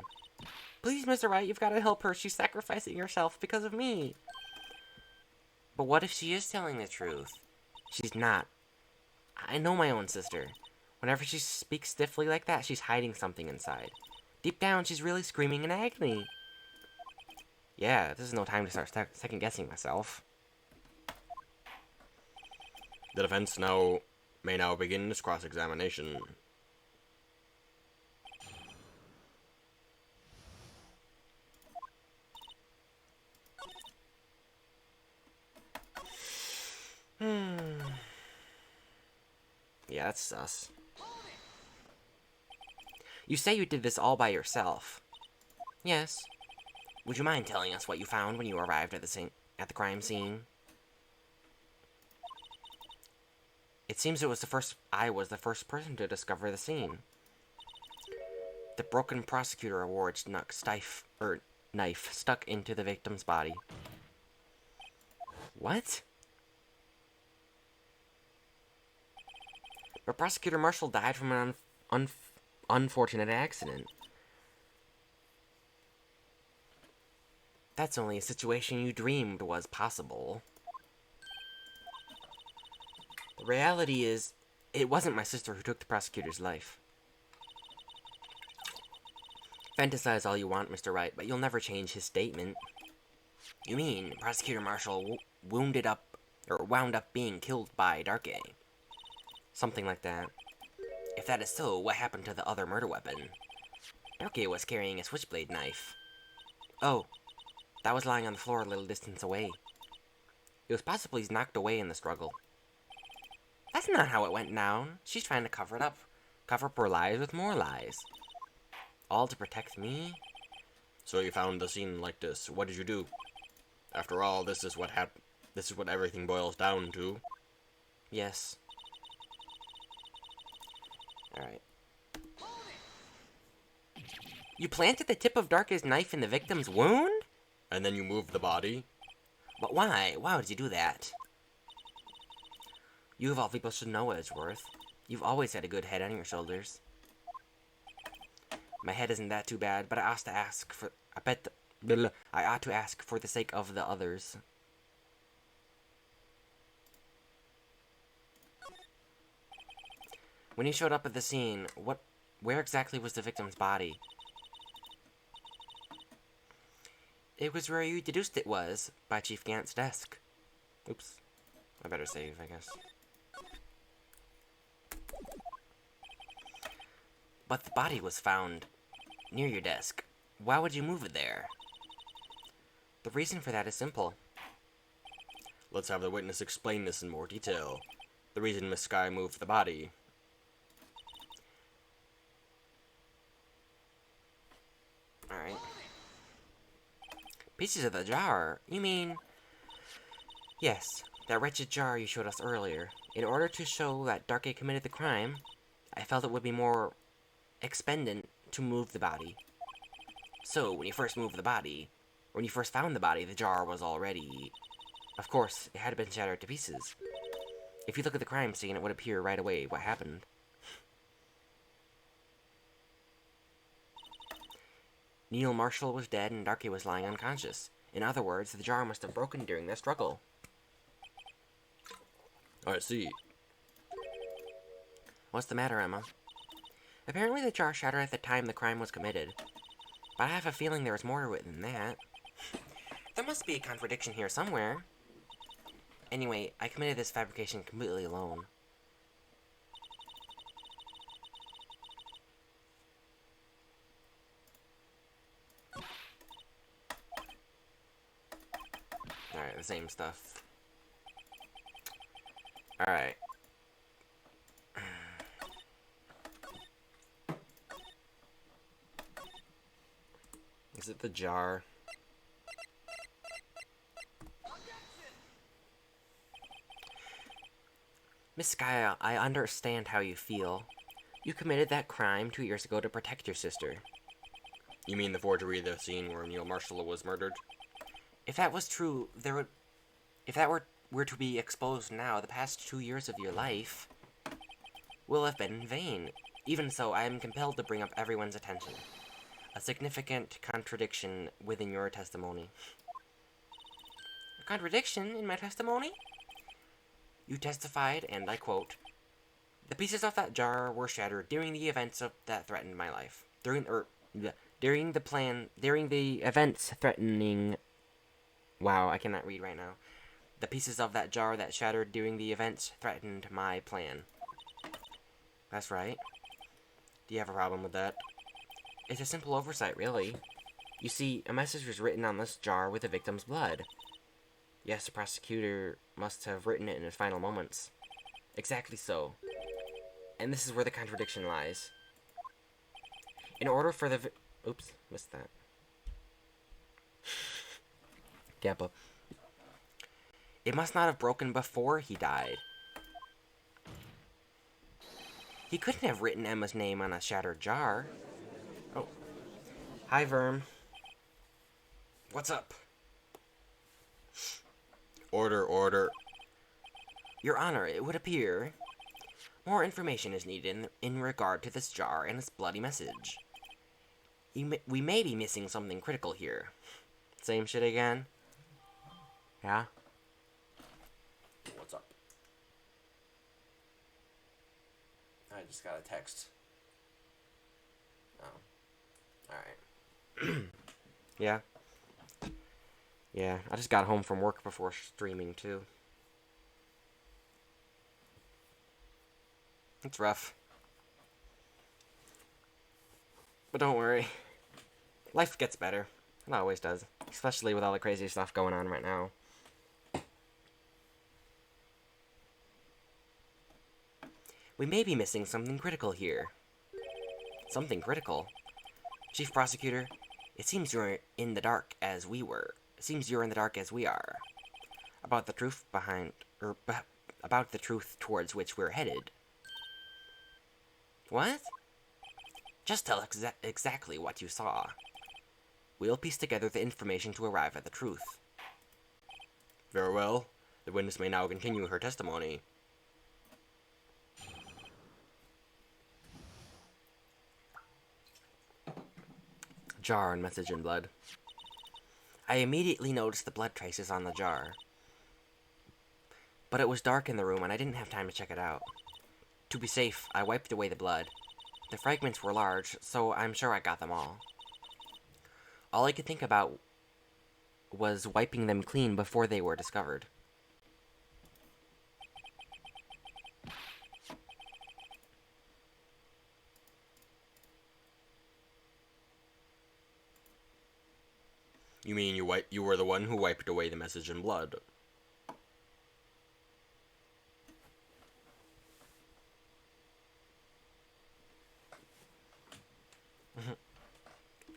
Please, Mr. Wright, you've got to help her. She's sacrificing herself because of me. But what if she is telling the truth? She's not. I know my own sister. Whenever she speaks stiffly like that, she's hiding something inside. Deep down, she's really screaming in agony. Yeah, this is no time to start second-guessing myself. The defense may now begin its cross-examination. Yeah, that's sus. You say you did this all by yourself. Yes. Would you mind telling us what you found when you arrived at the crime scene? It seems I was the first person to discover the scene. The broken prosecutor award knife stuck into the victim's body. What? But Prosecutor Marshall died from an unfortunate accident. That's only a situation you dreamed was possible. The reality is, it wasn't my sister who took the prosecutor's life. Fantasize all you want, Mr. Wright, but you'll never change his statement. You mean Prosecutor Marshall wound up being killed by Darkey? Something like that. If that is so, what happened to the other murder weapon? Darkey was carrying a switchblade knife. Oh, that was lying on the floor a little distance away. It was possibly knocked away in the struggle. That's not how it went down. She's trying to cover it up. Cover up her lies with more lies. All to protect me? So you found the scene like this. What did you do? After all, this is what everything boils down to. Yes. Alright. You planted the tip of Darkey's knife in the victim's wound? And then you moved the body? But why? Why would you do that? You of all people should know, Edgeworth. You've always had a good head on your shoulders. My head isn't that too bad, but I ought to ask for the sake of the others. When you showed up at the scene, where exactly was the victim's body? It was where you deduced it was, by Chief Gant's desk. Oops. I better save, I guess. But the body was found near your desk. Why would you move it there? The reason for that is simple. Let's have the witness explain this in more detail. The reason Miss Sky moved the body. Alright. Pieces of the jar? You mean... Yes, that wretched jar you showed us earlier. In order to show that Darky committed the crime, I felt it would be more expedient to move the body. So, when you first found the body, the jar was already... Of course, it had been shattered to pieces. If you look at the crime scene, it would appear right away what happened. Neil Marshall was dead and Darky was lying unconscious. In other words, the jar must have broken during their struggle. I see. What's the matter, Emma? Apparently the jar shattered at the time the crime was committed. But I have a feeling there is more to it than that. There must be a contradiction here somewhere. Anyway, I committed this fabrication completely alone. Alright, the same stuff. Alright. Is it the jar? Miss Skye, I understand how you feel. You committed that crime 2 years ago to protect your sister. You mean the forgery of the scene where Neil Marshall was murdered? If that was true, if that were to be exposed now, the past 2 years of your life will have been in vain. Even so, I am compelled to bring up everyone's attention. A significant contradiction within your testimony. A contradiction in my testimony? You testified, and I quote, "The pieces of that jar were shattered during the events that threatened my life. During the events threatening..." Wow, I cannot read right now. "The pieces of that jar that shattered during the events threatened my plan." That's right. Do you have a problem with that? It's a simple oversight, really. You see, a message was written on this jar with the victim's blood. Yes, the prosecutor must have written it in his final moments. Exactly so. And this is where the contradiction lies. In order for the oops, missed that. Kappa. It must not have broken before he died. He couldn't have written Emma's name on a shattered jar. Oh. Hi, Verm. What's up? Order, order. Your Honor, it would appear more information is needed in regard to this jar and its bloody message. We may be missing something critical here. Same shit again? Yeah? What's up? I just got a text. Oh. Alright. Yeah? Yeah, I just got home from work before streaming, too. It's rough. But don't worry. Life gets better. It always does. Especially with all the crazy stuff going on right now. We may be missing something critical here. Something critical? Chief Prosecutor, it seems you're in the dark as we were. It seems you're in the dark as we are. About the truth about the truth towards which we're headed. What? Just tell exactly what you saw. We'll piece together the information to arrive at the truth. Very well. The witness may now continue her testimony. Jar and message in blood. I immediately noticed the blood traces on the jar. But it was dark in the room and I didn't have time to check it out. To be safe, I wiped away the blood. The fragments were large, so I'm sure I got them all. All I could think about was wiping them clean before they were discovered. You mean you were the one who wiped away the message in blood?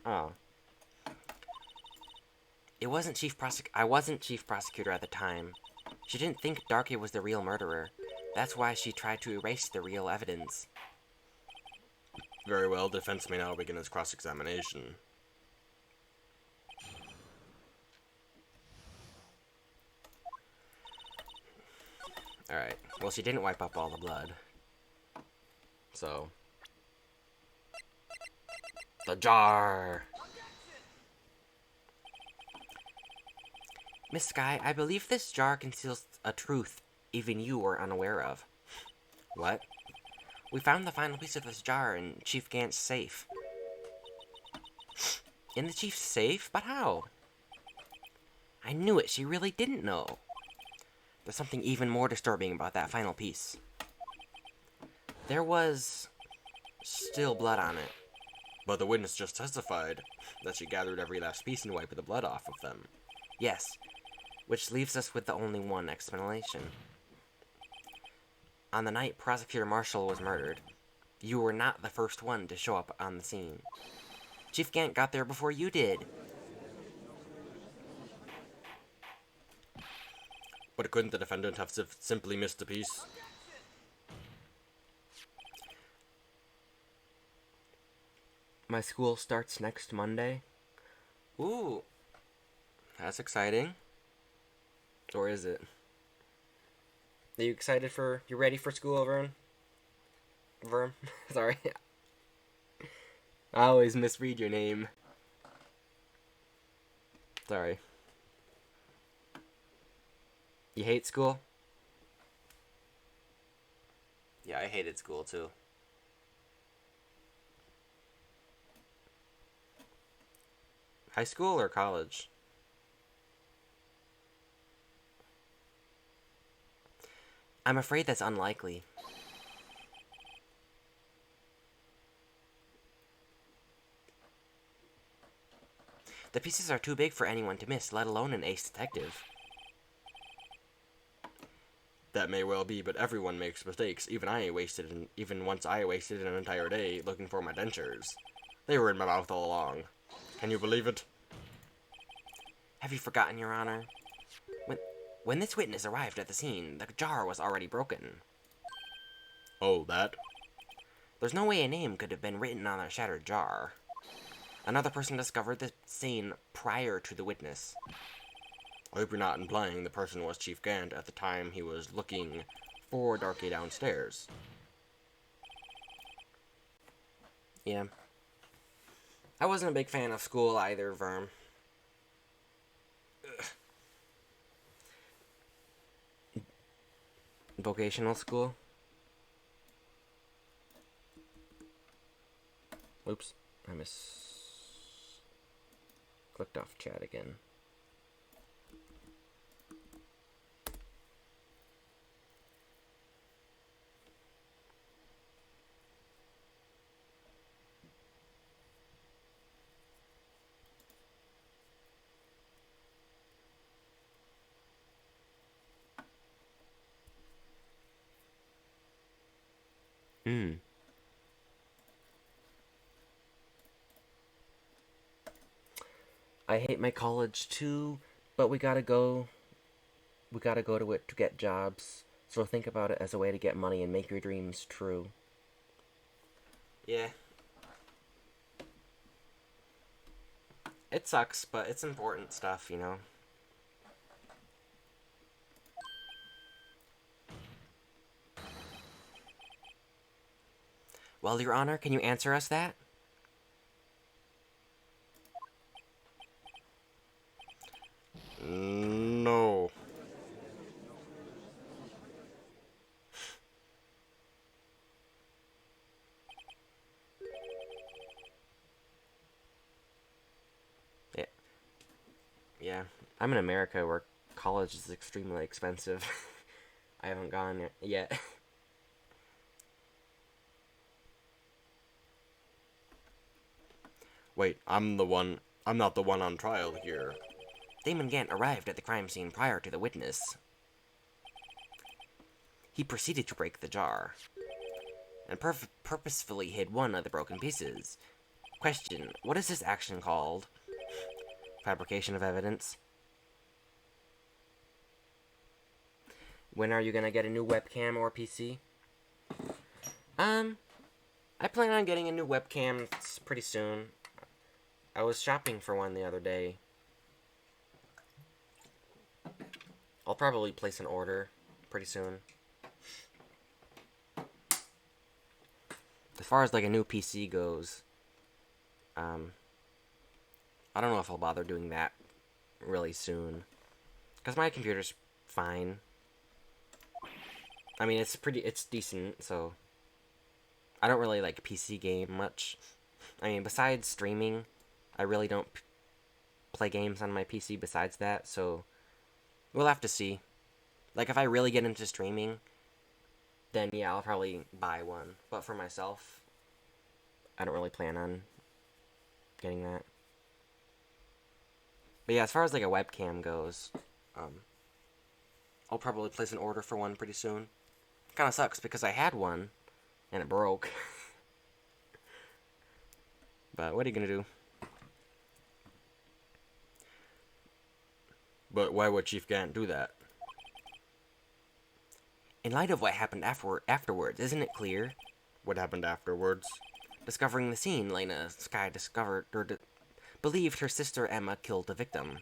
Oh. I wasn't chief prosecutor at the time. She didn't think Darky was the real murderer. That's why she tried to erase the real evidence. Very well, defense may now begin its cross-examination. Alright, well, she didn't wipe up all the blood. So. The jar! Miss Sky, I believe this jar conceals a truth even you were unaware of. What? We found the final piece of this jar in Chief Gant's safe. In the Chief's safe? But how? I knew it, she really didn't know. There's something even more disturbing about that final piece. There was still blood on it. But the witness just testified that she gathered every last piece and wiped the blood off of them. Yes, which leaves us with the only one explanation. On the night Prosecutor Marshall was murdered, you were not the first one to show up on the scene. Chief Gant got there before you did. But couldn't the defendant have simply missed a piece? My school starts next Monday. Ooh, that's exciting. Or is it? Are you excited you ready for school, Vern? Sorry. I always misread your name. Sorry. You hate school? Yeah, I hated school too. High school or college? I'm afraid that's unlikely. The pieces are too big for anyone to miss, let alone an ace detective. That may well be, but everyone makes mistakes. Even once I wasted an entire day looking for my dentures. They were in my mouth all along. Can you believe it? Have you forgotten, Your Honor? When this witness arrived at the scene, the jar was already broken. Oh, that? There's no way a name could have been written on a shattered jar. Another person discovered the scene prior to the witness. I hope you're not implying the person was Chief Gant at the time he was looking for Darky downstairs. Yeah. I wasn't a big fan of school either, Verm. Vocational school? Oops, I clicked off chat again. I hate my college too, but we gotta go to it to get jobs. So think about it as a way to get money and make your dreams true. Yeah. It sucks, but it's important stuff, you know? Well, Your Honor, can you answer us that? No. Yeah, I'm in America where college is extremely expensive. I haven't gone yet. Wait, I'm not the one on trial here. Damon Gant arrived at the crime scene prior to the witness. He proceeded to break the jar, and purposefully hid one of the broken pieces. Question, what is this action called? Fabrication of evidence. When are you gonna get a new webcam or PC? I plan on getting a new webcam pretty soon. I was shopping for one the other day. I'll probably place an order pretty soon. As far as like a new PC goes, I don't know if I'll bother doing that really soon, because my computer's fine. I mean, it's decent, so I don't really like PC game much. I mean, besides streaming, I really don't play games on my PC besides that, so we'll have to see. Like, if I really get into streaming, then yeah, I'll probably buy one. But for myself, I don't really plan on getting that. But yeah, as far as like a webcam goes, I'll probably place an order for one pretty soon. Kind of sucks because I had one and it broke. But what are you gonna do? But why would Chief Gant do that? In light of what happened afterwards, isn't it clear? What happened afterwards? Discovering the scene, Lena Sky believed her sister Emma killed the victim.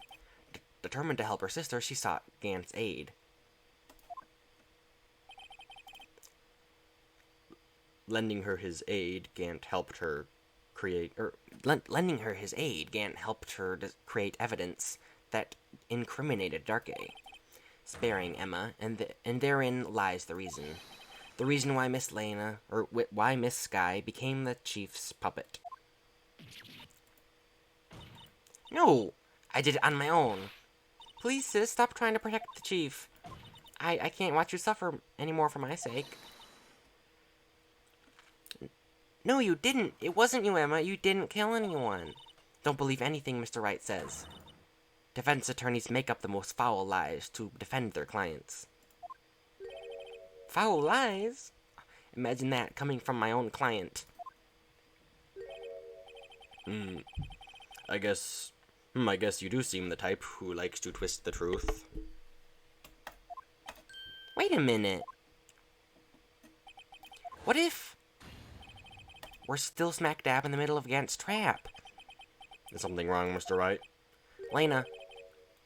Determined to help her sister, she sought Gant's aid. Lending her his aid, Gant helped her create evidence that incriminated Darkey, sparing Emma, and therein lies the reason. The reason why why Miss Sky became the Chief's puppet. No, I did it on my own. Please, sis, stop trying to protect the Chief. I can't watch you suffer anymore for my sake. No, you didn't. It wasn't you, Emma. You didn't kill anyone. Don't believe anything Mr. Wright says. Defense attorneys make up the most foul lies to defend their clients. Foul lies? Imagine that coming from my own client. I guess you do seem the type who likes to twist the truth. Wait a minute. What if we're still smack dab in the middle of Gant's trap? Is something wrong, Mr. Wright? Lena,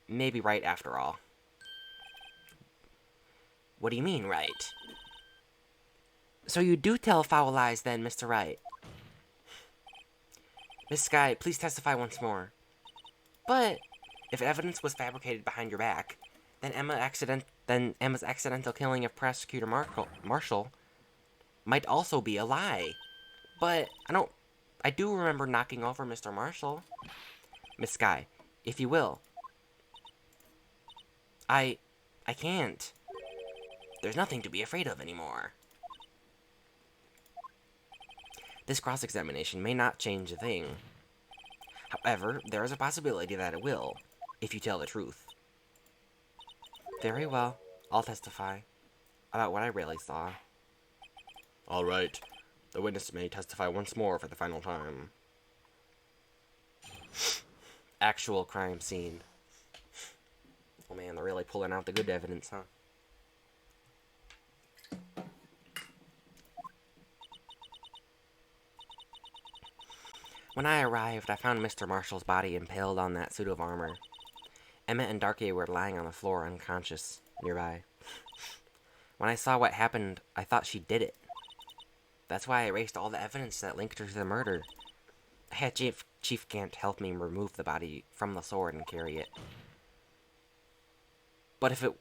maybe right after all. What do you mean, right? So you do tell foul lies then, Mr. Wright? Miss Sky, please testify once more. But if evidence was fabricated behind your back, then Emma's accidental killing of Prosecutor Marshall might also be a lie. But I do remember knocking over Mr. Marshall. Miss Sky, if you will. I can't. There's nothing to be afraid of anymore. This cross-examination may not change a thing. However, there is a possibility that it will, if you tell the truth. Very well, I'll testify about what I really saw. All right. The witness may testify once more for the final time. Actual crime scene. Oh man, they're really pulling out the good evidence, huh? When I arrived, I found Mr. Marshall's body impaled on that suit of armor. Emmett and Darkey were lying on the floor unconscious nearby. When I saw what happened, I thought she did it. That's why I erased all the evidence that linked her to the murder. I had Chief Gant help me remove the body from the sword and carry it. But if it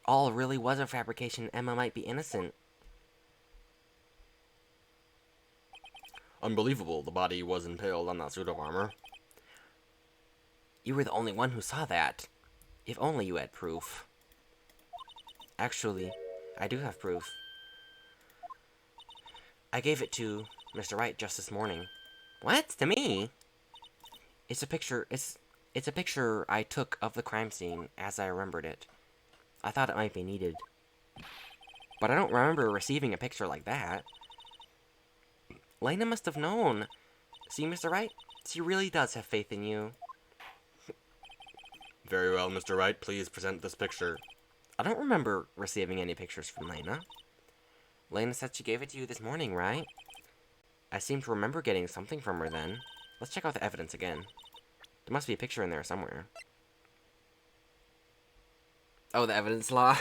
all really was a fabrication, Emma might be innocent. Unbelievable, the body was impaled on that suit of armor. You were the only one who saw that. If only you had proof. Actually, I do have proof. I gave it to Mr. Wright just this morning. What? To me? It's a picture I took of the crime scene as I remembered it. I thought it might be needed. But I don't remember receiving a picture like that. Lena must have known. See, Mr. Wright? She really does have faith in you. Very well, Mr. Wright, please present this picture. I don't remember receiving any pictures from Lena. Lena said she gave it to you this morning, right? I seem to remember getting something from her then. Let's check out the evidence again. There must be a picture in there somewhere. Oh, the evidence law.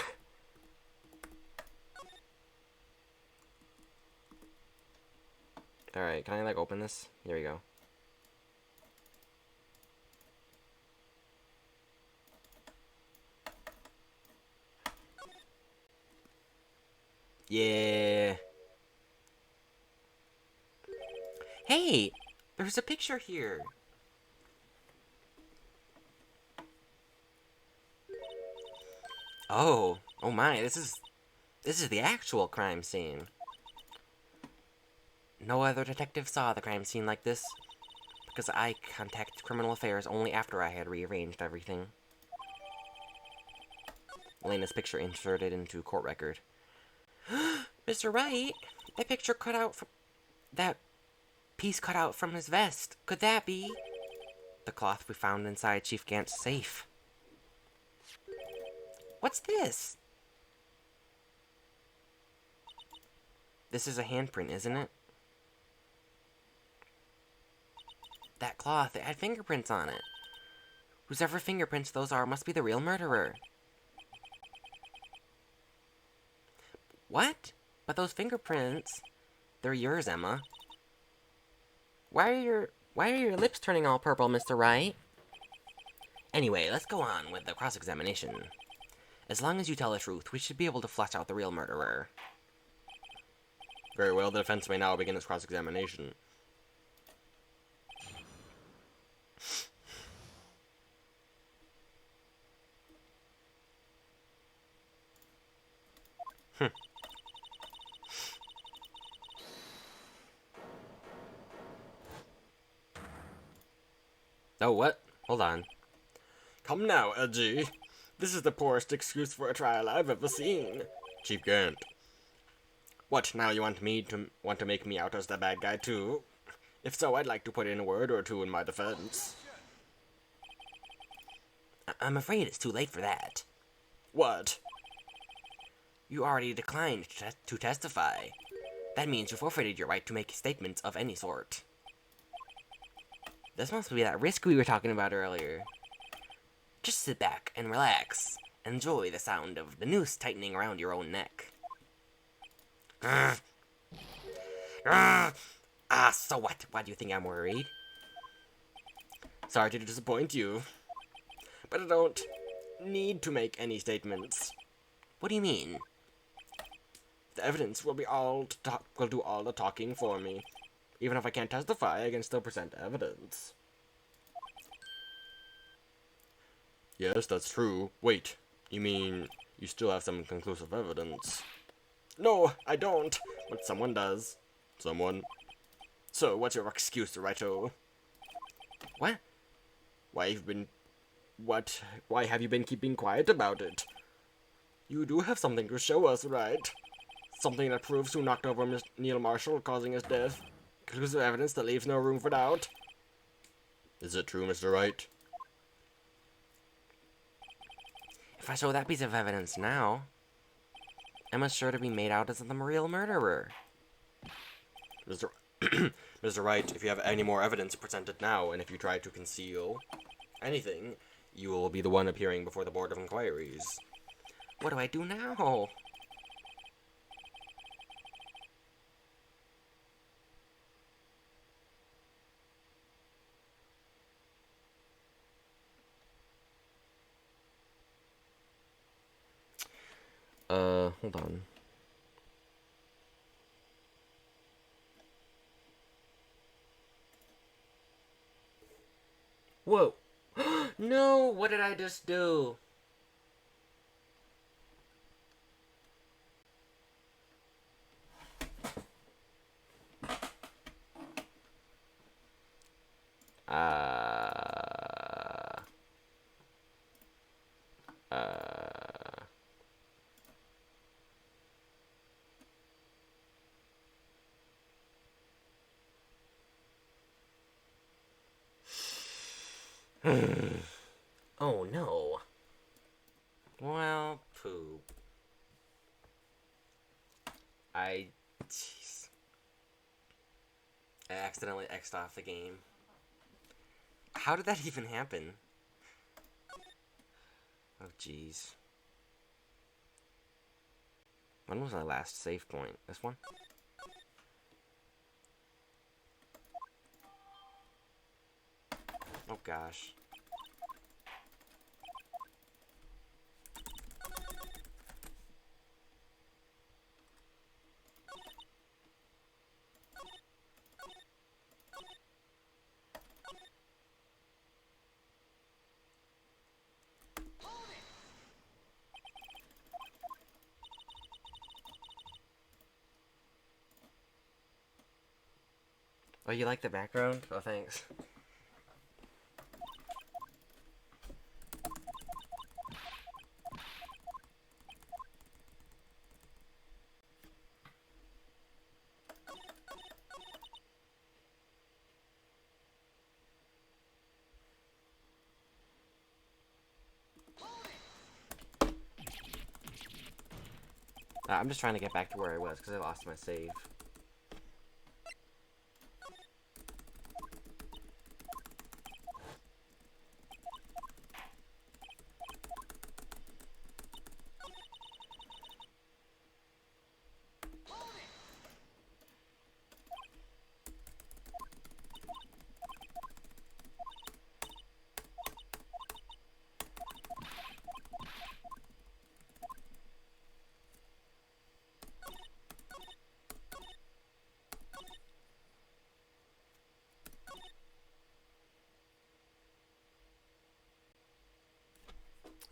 Alright, can I, like, open this? Here we go. Yeah. Hey! There's a picture here. Oh my, this is the actual crime scene. No other detective saw the crime scene like this, because I contacted Criminal Affairs only after I had rearranged everything. Lena's picture inserted into court record. Mr. Wright, that picture cut out from... that piece cut out from his vest. Could that be the cloth we found inside Chief Gant's safe? What's this? This is a handprint, isn't it? That cloth, it had fingerprints on it. Whosever fingerprints those are must be the real murderer. What? But those fingerprints, they're yours, Emma. Why are your lips turning all purple, Mr. Wright? Anyway, let's go on with the cross-examination. As long as you tell the truth, we should be able to flush out the real murderer. Very well, the defense may now begin its cross-examination. Oh, what? Hold on. Come now, LG. This is the poorest excuse for a trial I've ever seen. Chief Gant. What, now you want to make me out as the bad guy too? If so, I'd like to put in a word or two in my defense. I'm afraid it's too late for that. What? You already declined to testify. That means you forfeited your right to make statements of any sort. This must be that risk we were talking about earlier. Just sit back and relax. Enjoy the sound of the noose tightening around your own neck. So what? Why do you think I'm worried? Sorry to disappoint you, but I don't need to make any statements. What do you mean? The evidence will do all the talking for me. Even if I can't testify, I can still present evidence. Yes, that's true. Wait, you mean you still have some conclusive evidence? No, I don't, but someone does. Someone? So, what's your excuse, Righto? What? Why have you been keeping quiet about it? You do have something to show us, right? Something that proves who knocked over Mr. Neil Marshall, causing his death. Conclusive evidence that leaves no room for doubt. Is it true, Mr. Wright? If I show that piece of evidence now, Emma's sure to be made out as the real murderer. Mr. Mr. Wright, if you have any more evidence, present it now, and if you try to conceal anything, you will be the one appearing before the Board of Inquiries. What do I do now? Hold on. Whoa. No, what did I just do? Oh no. Well, poop. Jeez. I accidentally X'd off the game. How did that even happen? Oh, jeez. When was my last save point? This one? Oh, gosh. Oh, you like the background? Oh, thanks. I'm just trying to get back to where I was because I lost my save.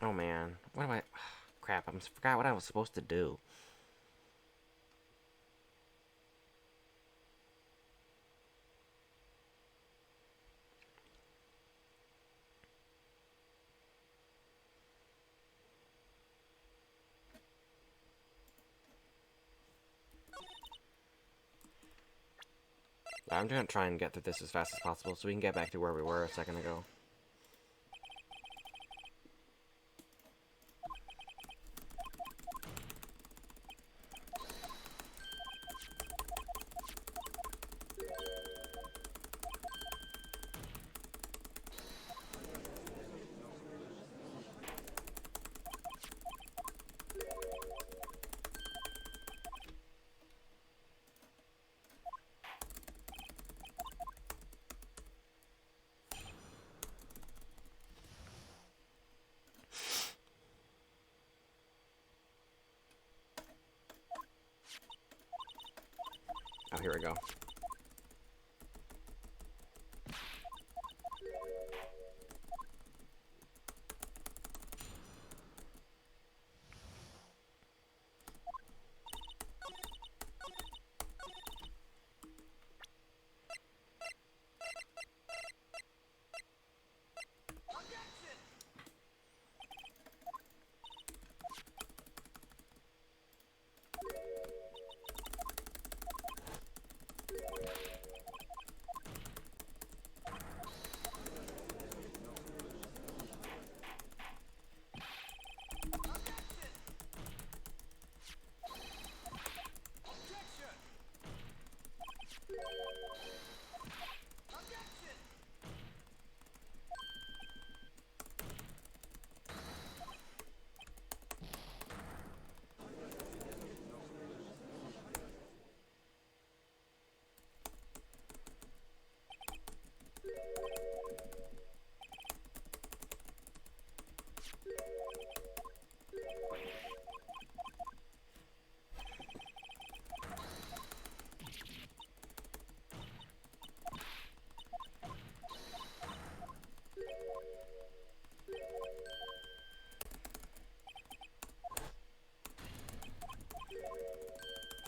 Oh man, what do I... Crap, I forgot what I was supposed to do. I'm gonna try and get through this as fast as possible so we can get back to where we were a second ago. Oh, here we go.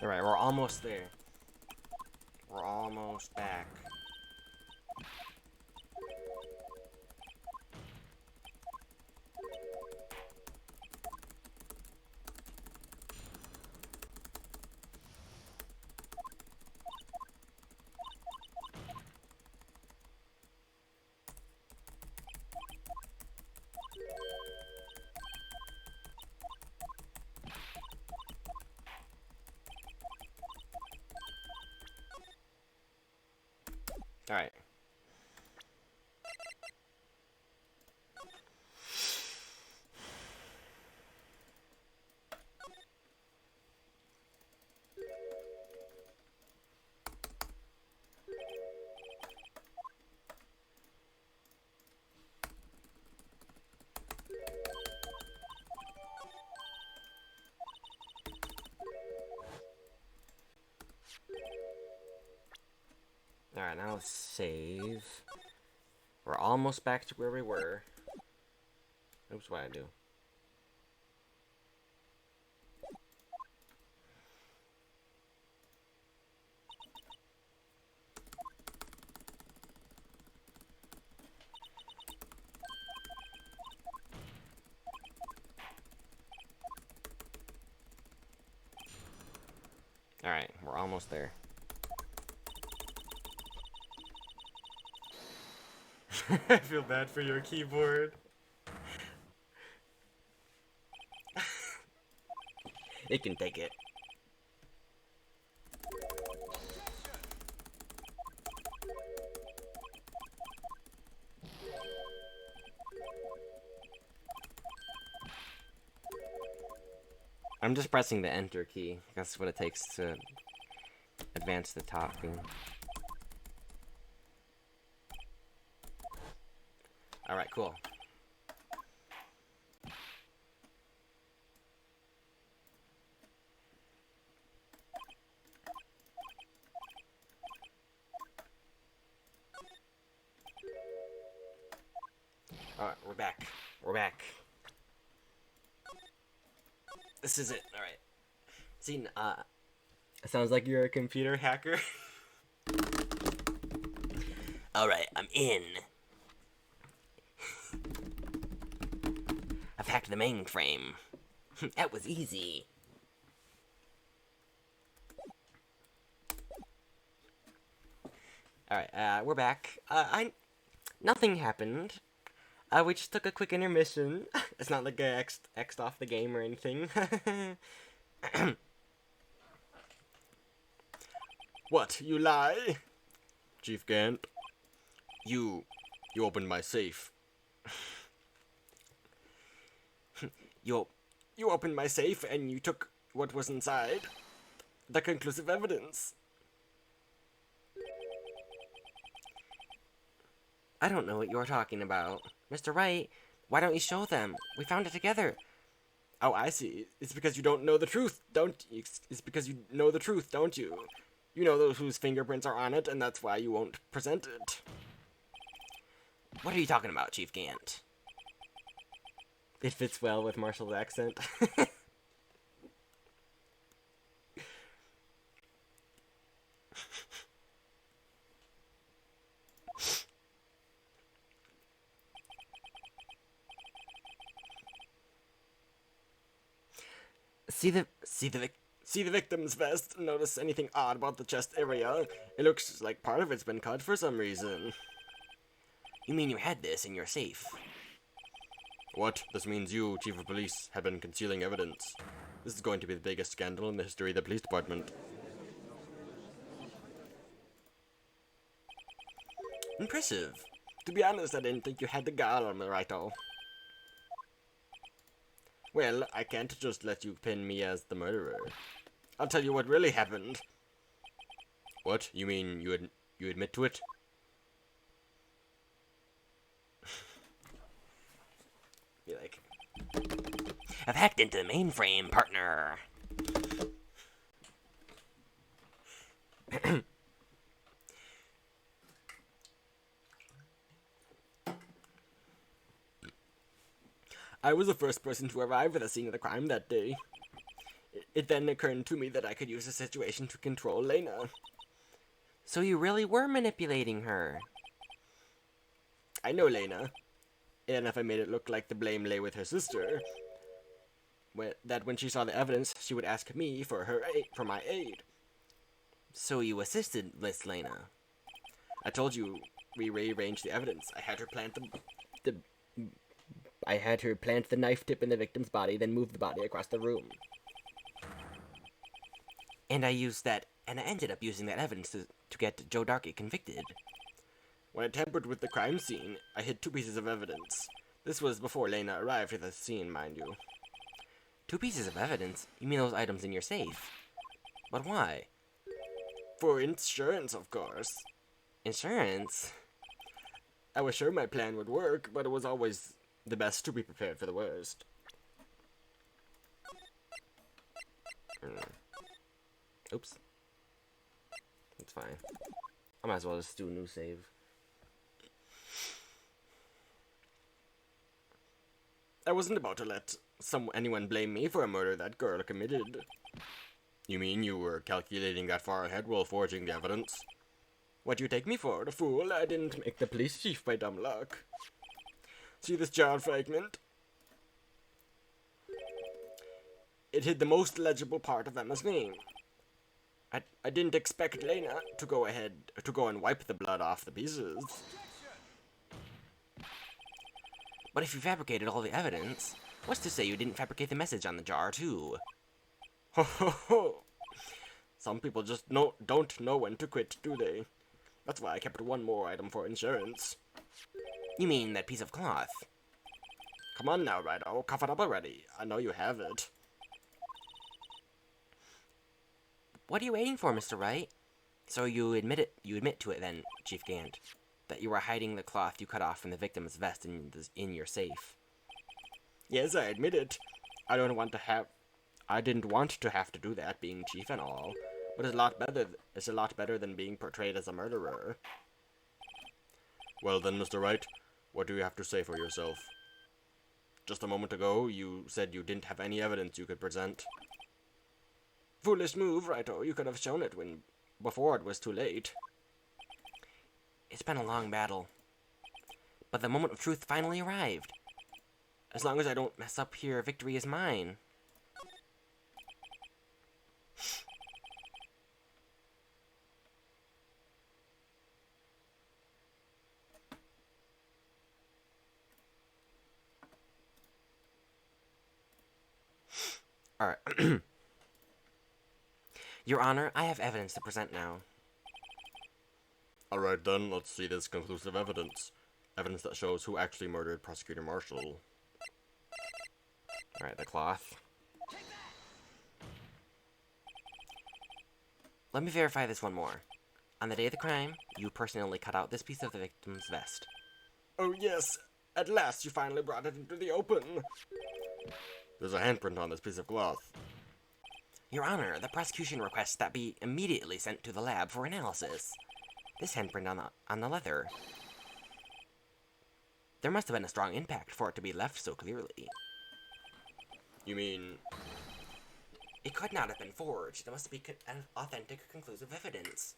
Alright, we're almost there. We're almost back. Alright. Alright, now let's save. We're almost back to where we were. Oops, what did I do? Alright, we're almost there. I feel bad for your keyboard. It can take it. I'm just pressing the enter key. That's what it takes to advance the talking. Alright, cool. Alright, we're back. We're back. This is it. Alright. See, it sounds like you're a computer hacker. Alright, I'm in. I've hacked the mainframe. That was easy. Alright, we're back. Nothing happened. We just took a quick intermission. It's not like I X'd off the game or anything. What? You lie? Chief Gant, you opened my safe. You opened my safe and you took what was inside. The conclusive evidence. I don't know what you're talking about. Mr. Wright, why don't you show them? We found it together. Oh, I see. It's because you don't know the truth, don't you? It's because you know the truth, don't you? You know those whose fingerprints are on it, and that's why you won't present it. What are you talking about, Chief Gant? It fits well with Marshall's accent. See the victim's vest. Notice anything odd about the chest area? It looks like part of it's been cut for some reason. You mean you had this in your safe? What? This means you, Chief of Police, have been concealing evidence. This is going to be the biggest scandal in the history of the police department. Impressive. To be honest, I didn't think you had the gall on me, Righto. Well, I can't just let you pin me as the murderer. I'll tell you what really happened. What? You mean you admit to it? Be like, I've hacked into the mainframe, partner. I was the first person to arrive at the scene of the crime that day. It then occurred to me that I could use the situation to control Lena. So you really were manipulating her. I know Lena. And if I made it look like the blame lay with her sister, when she saw the evidence, she would ask me for my aid. So you assisted Miss Lena. I told you we rearranged the evidence. I had her plant the knife tip in the victim's body, then move the body across the room. And I ended up using that evidence to get Joe Darkey convicted. When I tampered with the crime scene, I hid 2 pieces of evidence. This was before Lena arrived at the scene, mind you. 2 pieces of evidence? You mean those items in your safe? But why? For insurance, of course. Insurance? I was sure my plan would work, but it was always the best to be prepared for the worst. Oops. That's fine. I might as well just do a new save. I wasn't about to let anyone blame me for a murder that girl committed. You mean you were calculating that far ahead while forging the evidence? What do you take me for, the fool? I didn't make the police chief by dumb luck. See this jar fragment? It hid the most legible part of Emma's name. I didn't expect Lena to go and wipe the blood off the pieces. But if you fabricated all the evidence, what's to say you didn't fabricate the message on the jar, too? Ho ho ho! Some people just don't know when to quit, do they? That's why I kept 1 more item for insurance. You mean that piece of cloth? Come on now, Wright. Oh, cough it up already. I know you have it. What are you waiting for, Mr. Wright? So you admit to it then, Chief Gant, that you were hiding the cloth you cut off from the victim's vest in your safe. Yes, I admit it. I didn't want to have to do that, being chief and all. But it's a lot better than being portrayed as a murderer. Well then, Mr. Wright, what do you have to say for yourself? Just a moment ago, you said you didn't have any evidence you could present. Foolish move, Righto. You could have shown it before it was too late. It's been a long battle, but the moment of truth finally arrived. As long as I don't mess up here, victory is mine. Alright. Your Honor, I have evidence to present now. Alright then, let's see this conclusive evidence. Evidence that shows who actually murdered Prosecutor Marshall. Alright, the cloth. Let me verify this one more. On the day of the crime, you personally cut out this piece of the victim's vest. Oh yes, at last you finally brought it into the open. There's a handprint on this piece of cloth. Your Honor, the prosecution requests that be immediately sent to the lab for analysis. This handprint on the leather. There must have been a strong impact for it to be left so clearly. You mean... It could not have been forged. There must be an authentic, conclusive evidence.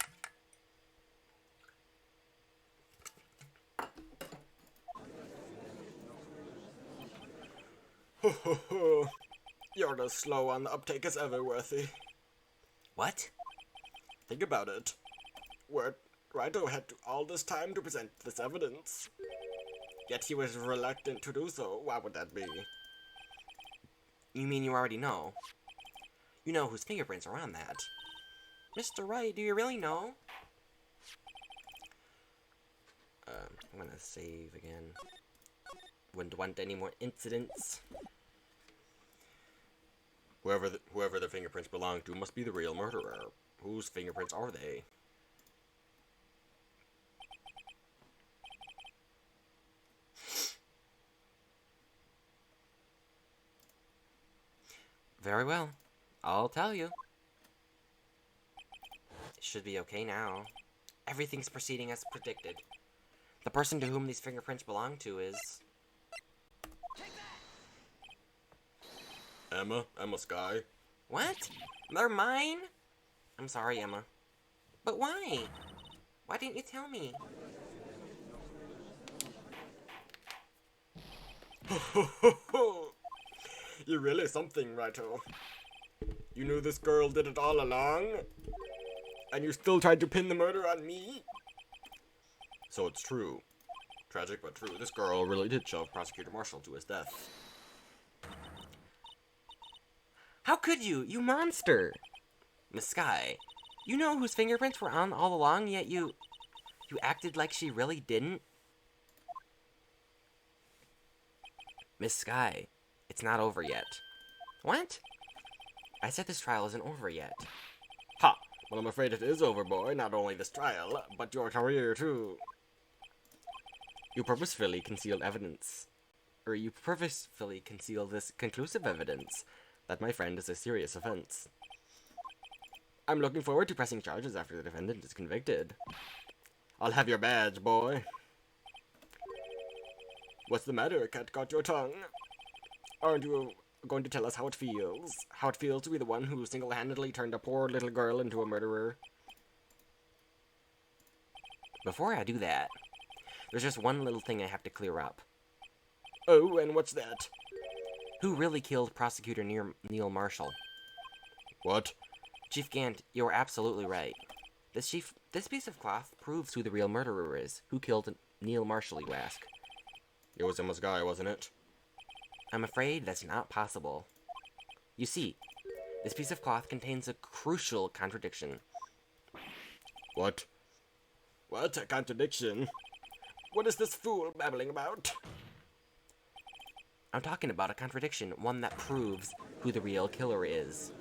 Ho ho ho. You're as slow on the uptake as ever, Worthy. What? Think about it. Righto had all this time to present this evidence. Yet he was reluctant to do so. Why would that be? You mean you already know? You know whose fingerprints are on that. Mr. Wright, do you really know? I'm gonna save again. Wouldn't want any more incidents. Whoever the fingerprints belong to must be the real murderer. Whose fingerprints are they? Very well. I'll tell you. It should be okay now. Everything's proceeding as predicted. The person to whom these fingerprints belong to is... Emma Skye. What? They're mine? I'm sorry, Emma. But why? Why didn't you tell me? You're really something, Righto. You knew this girl did it all along? And you still tried to pin the murder on me? So it's true. Tragic but true. This girl really did shove Prosecutor Marshall to his death. How could you? You monster! Miss Sky, you know whose fingerprints were on all along, yet you acted like she really didn't? Miss Sky, it's not over yet. What? I said this trial isn't over yet. Ha! Well, I'm afraid it is over, boy. Not only this trial, but your career, too. You purposefully concealed evidence. Or you purposefully concealed this conclusive evidence that my friend is a serious offense. I'm looking forward to pressing charges after the defendant is convicted. I'll have your badge, boy. What's the matter? Cat got your tongue? Aren't you going to tell us how it feels? How it feels to be the one who single-handedly turned a poor little girl into a murderer? Before I do that, there's just one little thing I have to clear up. Oh, and what's that? Who really killed Prosecutor Neil Marshall? What? Chief Gant, you're absolutely right. This piece of cloth proves who the real murderer is. Who killed Neil Marshall, you ask? It was Emma's guy, wasn't it? I'm afraid that's not possible. You see, this piece of cloth contains a crucial contradiction. What? What? A contradiction? What is this fool babbling about? I'm talking about a contradiction, one that proves who the real killer is.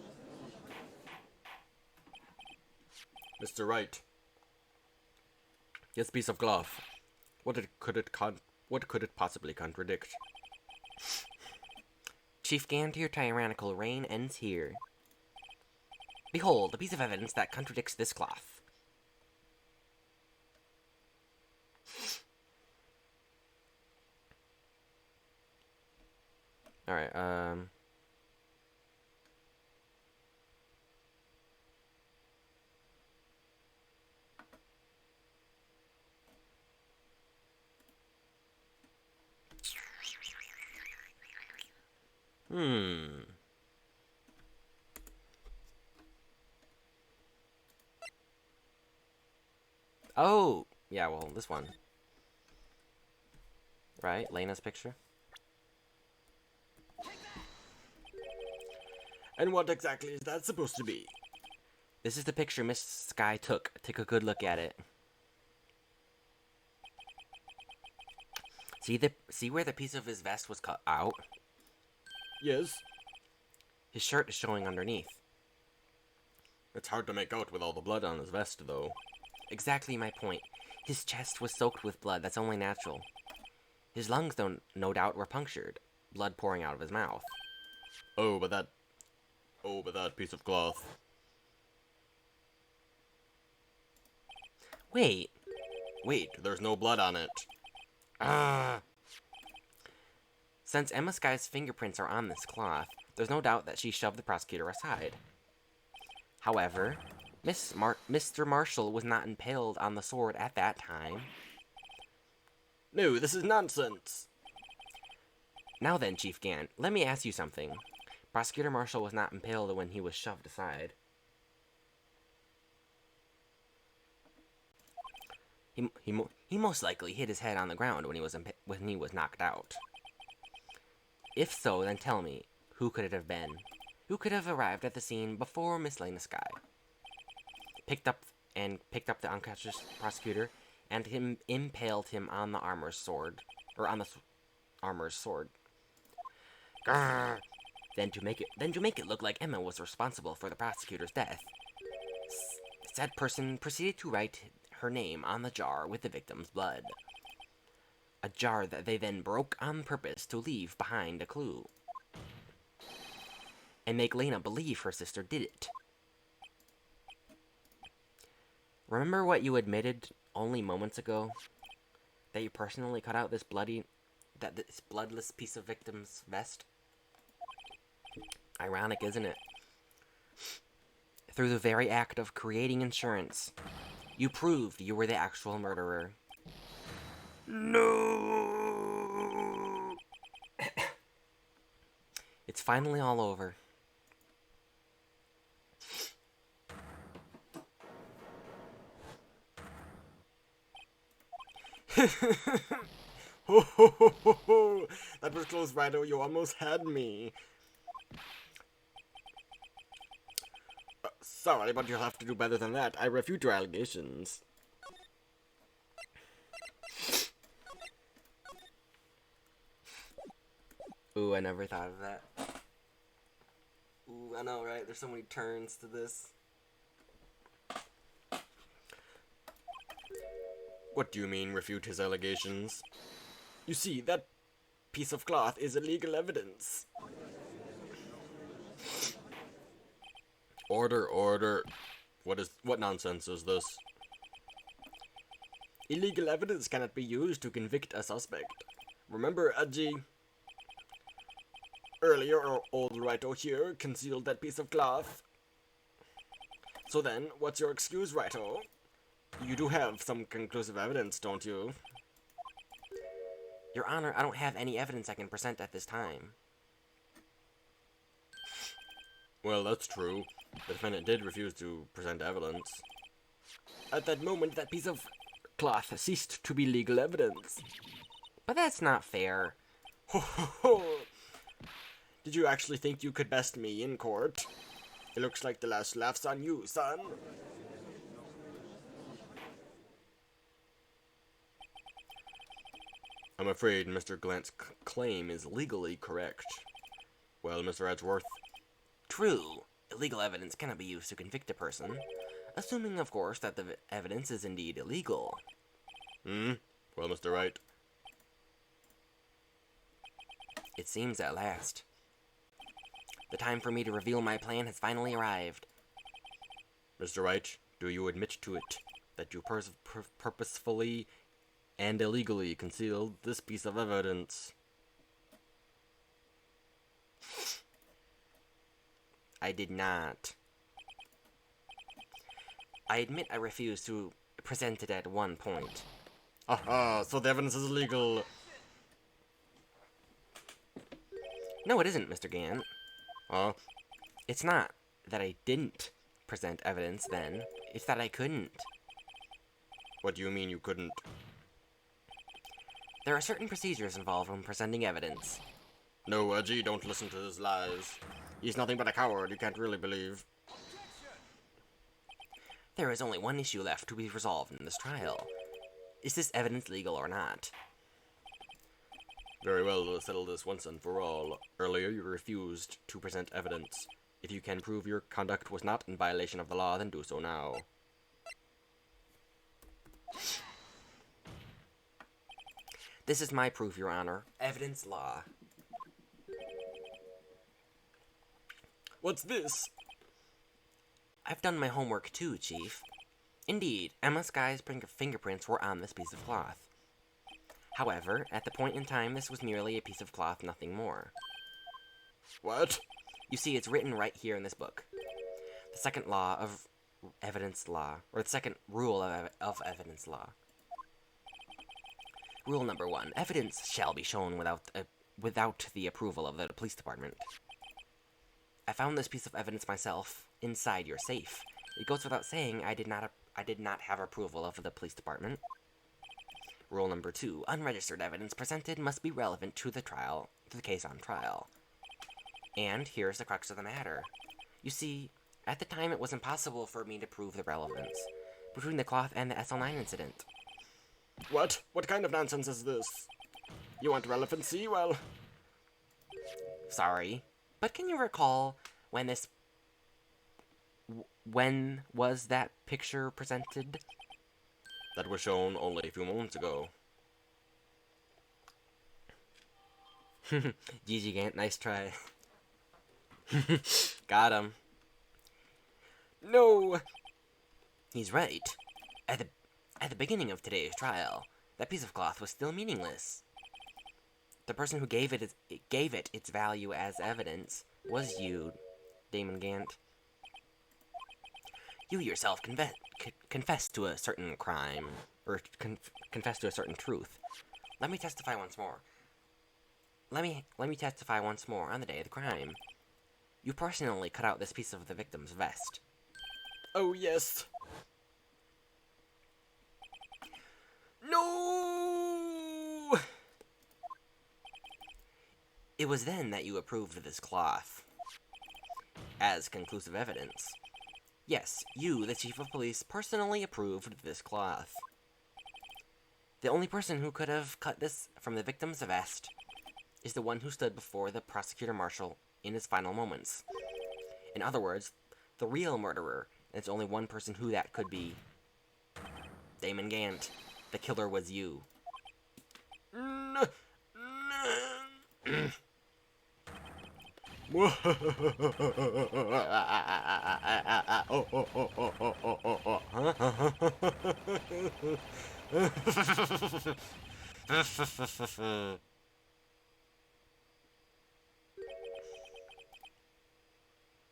Mr. Wright. This piece of cloth. What could it possibly contradict? Chief Gant, your tyrannical reign ends here. Behold, a piece of evidence that contradicts this cloth. Alright, Oh! Yeah, well, this one. Right? Lena's picture? And what exactly is that supposed to be? This is the picture Miss Sky took. Take a good look at it. See where the piece of his vest was cut out? Yes. His shirt is showing underneath. It's hard to make out with all the blood on his vest, though. Exactly my point. His chest was soaked with blood. That's only natural. His lungs, though, no doubt, were punctured. Blood pouring out of his mouth. Oh, but that piece of cloth. Wait. Wait, there's no blood on it. Ah. Since Emma Sky's fingerprints are on this cloth, there's no doubt that she shoved the prosecutor aside. However, Mr. Marshall was not impaled on the sword at that time. No, this is nonsense. Now then, Chief Gant, let me ask you something. Prosecutor Marshall was not impaled when he was shoved aside. He most likely hit his head on the ground when he was knocked out. If so, then tell me, who could it have been? Who could have arrived at the scene before Miss Lena Sky? Picked up the unconscious prosecutor and impaled him on the armor's sword, armor's sword. Grrr. Then to make it look like Emma was responsible for the prosecutor's death, said person proceeded to write her name on the jar with the victim's blood. A jar that they then broke on purpose to leave behind a clue. And make Lena believe her sister did it. Remember what you admitted only moments ago? That you personally cut out this bloodless piece of victim's vest? Ironic, isn't it? through the very act of creating insurance, you proved you were the actual murderer. No! It's finally all over. Ho ho ho ho ho! That was close, Righto. You almost had me. Sorry, but you'll have to do better than that. I refute your allegations. Ooh, I never thought of that. Ooh, I know, right? There's so many turns to this. What do you mean, refute his allegations? You see, that piece of cloth is illegal evidence. Order, order. What nonsense is this? Illegal evidence cannot be used to convict a suspect. Remember, Aji? Earlier, old Righto here concealed that piece of cloth. So then, what's your excuse, Righto? You do have some conclusive evidence, don't you? Your Honor, I don't have any evidence I can present at this time. Well, that's true. The defendant did refuse to present evidence. At that moment, that piece of cloth ceased to be legal evidence. But that's not fair. Ho ho ho! Did you actually think you could best me in court? It looks like the last laugh's on you, son. I'm afraid Mr. Glant's claim is legally correct. Well, Mr. Edgeworth, True. Illegal evidence cannot be used to convict a person, assuming, of course, that the evidence is indeed illegal. well, Mr. Wright, It seems at last. The time for me to reveal my plan has finally arrived. Mr. Wright, do you admit to it that you purposefully and illegally concealed this piece of evidence? I did not. I admit I refused to present it at one point. Aha, so the evidence is illegal. No, it isn't, Mr. Gant. Huh? It's not that I didn't present evidence then. It's that I couldn't. What do you mean you couldn't? There are certain procedures involved when presenting evidence. No, Edgy, don't listen to his lies. He's nothing but a coward you can't really believe. There is only one issue left to be resolved in this trial. Is this evidence legal or not? Very well, we'll settle this once and for all. Earlier, you refused to present evidence. If you can prove your conduct was not in violation of the law, then do so now. This is my proof, Your Honor. Evidence law. What's this? I've done my homework too, Chief. Indeed, Emma Sky's fingerprints were on this piece of cloth. However, at the point in time, this was merely a piece of cloth, nothing more. What? You see, it's written right here in this book. The second law of evidence law, or the second rule of evidence law. Rule number 1. Evidence shall be shown without the approval of the police department. I found this piece of evidence myself inside your safe. It goes without saying I did not have approval of the police department. Rule number 2. Unregistered evidence presented must be relevant to the case on trial. And here's the crux of the matter. You see, at the time it was impossible for me to prove the relevance between the cloth and the SL9 incident. What? What kind of nonsense is this? You want relevancy? Well... Sorry, but can you recall when when was that picture presented? That was shown only a few moments ago. GG Gant, nice try. Got him. No! He's right. At the beginning of today's trial, that piece of cloth was still meaningless. The person who gave it its value as evidence was you, Damon Gant. You yourself confessed to a certain crime, or confessed to a certain truth. Let me testify once more. Let me testify once more on the day of the crime. You personally cut out this piece of the victim's vest. Oh, yes. No! It was then that you approved of this cloth as conclusive evidence. Yes, you, the chief of police, personally approved of this cloth. The only person who could have cut this from the victim's vest is the one who stood before the prosecutor marshal in his final moments. In other words, the real murderer, and it's only one person who that could be. Damon Gant. The killer was you.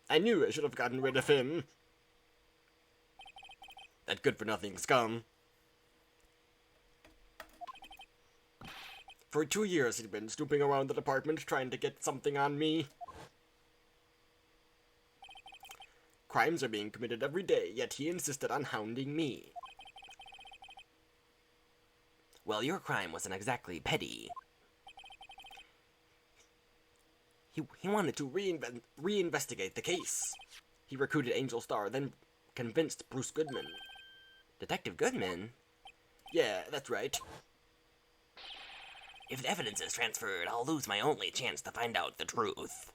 I knew I should have gotten rid of him. That good-for-nothing scum. For 2 years he'd been snooping around the department trying to get something on me. Crimes are being committed every day, yet he insisted on hounding me. Well, your crime wasn't exactly petty. He wanted to reinvestigate the case. He recruited Angel Star, then convinced Bruce Goodman. Detective Goodman? Yeah, that's right. If the evidence is transferred, I'll lose my only chance to find out the truth.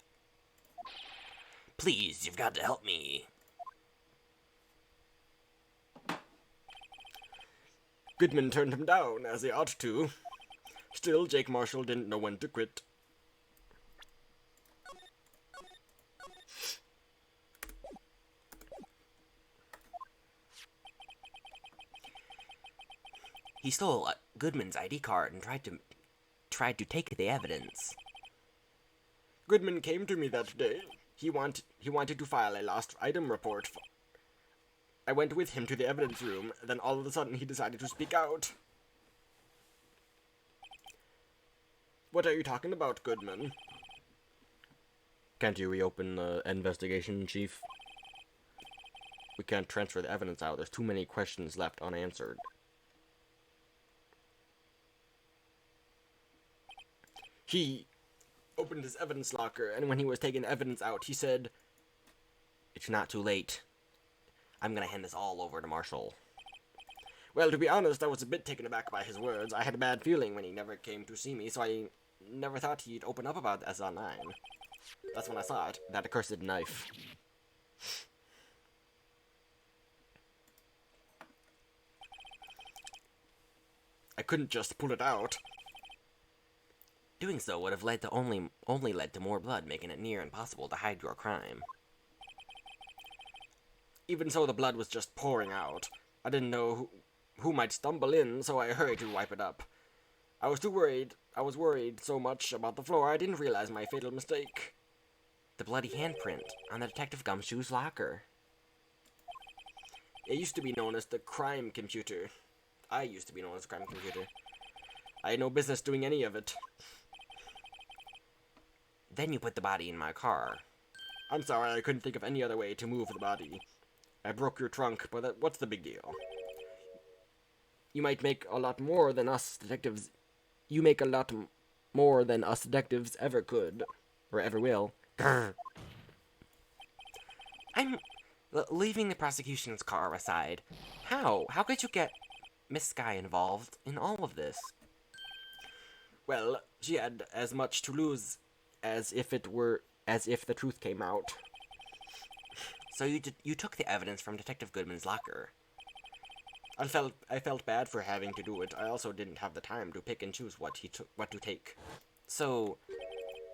Please, you've got to help me. Goodman turned him down, as he ought to. Still, Jake Marshall didn't know when to quit. He stole Goodman's ID card and tried to take the evidence. Goodman came to me that day. He wanted to file a lost item report. I went with him to the evidence room, then all of a sudden he decided to speak out. What are you talking about, Goodman? Can't you reopen the investigation, Chief? We can't transfer the evidence out. There's too many questions left unanswered. He opened his evidence locker, and when he was taking evidence out, he said, It's not too late. I'm gonna hand this all over to Marshall. Well, to be honest, I was a bit taken aback by his words. I had a bad feeling when he never came to see me, so I never thought he'd open up about the SR9. That's when I saw it, that accursed knife. I couldn't just pull it out. Doing so would have led to only led to more blood, making it near impossible to hide your crime. Even so, the blood was just pouring out. I didn't know who might stumble in, so I hurried to wipe it up. I was worried so much about the floor, I didn't realize my fatal mistake. The bloody handprint on the Detective Gumshoe's locker. It used to be known as the crime computer. I used to be known as the crime computer. I had no business doing any of it. Then you put the body in my car. I'm sorry, I couldn't think of any other way to move the body. I broke your trunk, but what's the big deal? You might make a lot more than us detectives. You make a lot more than us detectives ever could. Or ever will. Grr. I'm leaving the prosecution's car aside. How? How could you get Miss Sky involved in all of this? Well, she had as much to lose as if the truth came out. So you took the evidence from Detective Goodman's locker. I felt bad for having to do it. I also didn't have the time to pick and choose what to take. So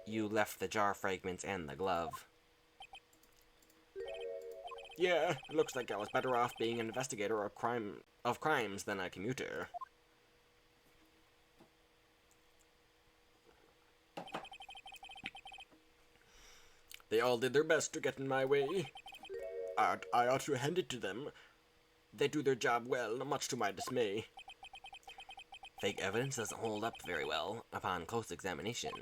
you left the jar fragments and the glove. Yeah, it looks like I was better off being an investigator of crimes than a commuter. They all did their best to get in my way. I ought to hand it to them. They do their job well, much to my dismay. Fake evidence doesn't hold up very well upon close examination.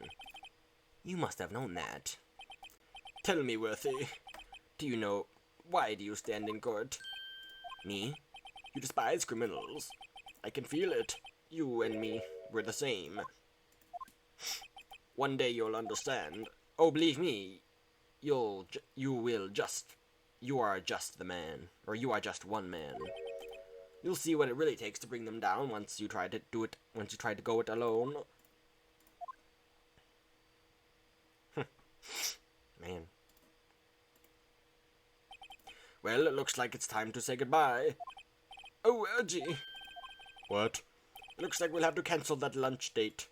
You must have known that. Tell me, Worthy, why do you stand in court? Me? You despise criminals. I can feel it. You and me, we're the same. One day you'll understand. Oh, believe me, you are just the man, or you are just one man. You'll see what it really takes to bring them down once you try to go it alone. Man. Well, it looks like it's time to say goodbye. Oh, Gee. What? Looks like we'll have to cancel that lunch date.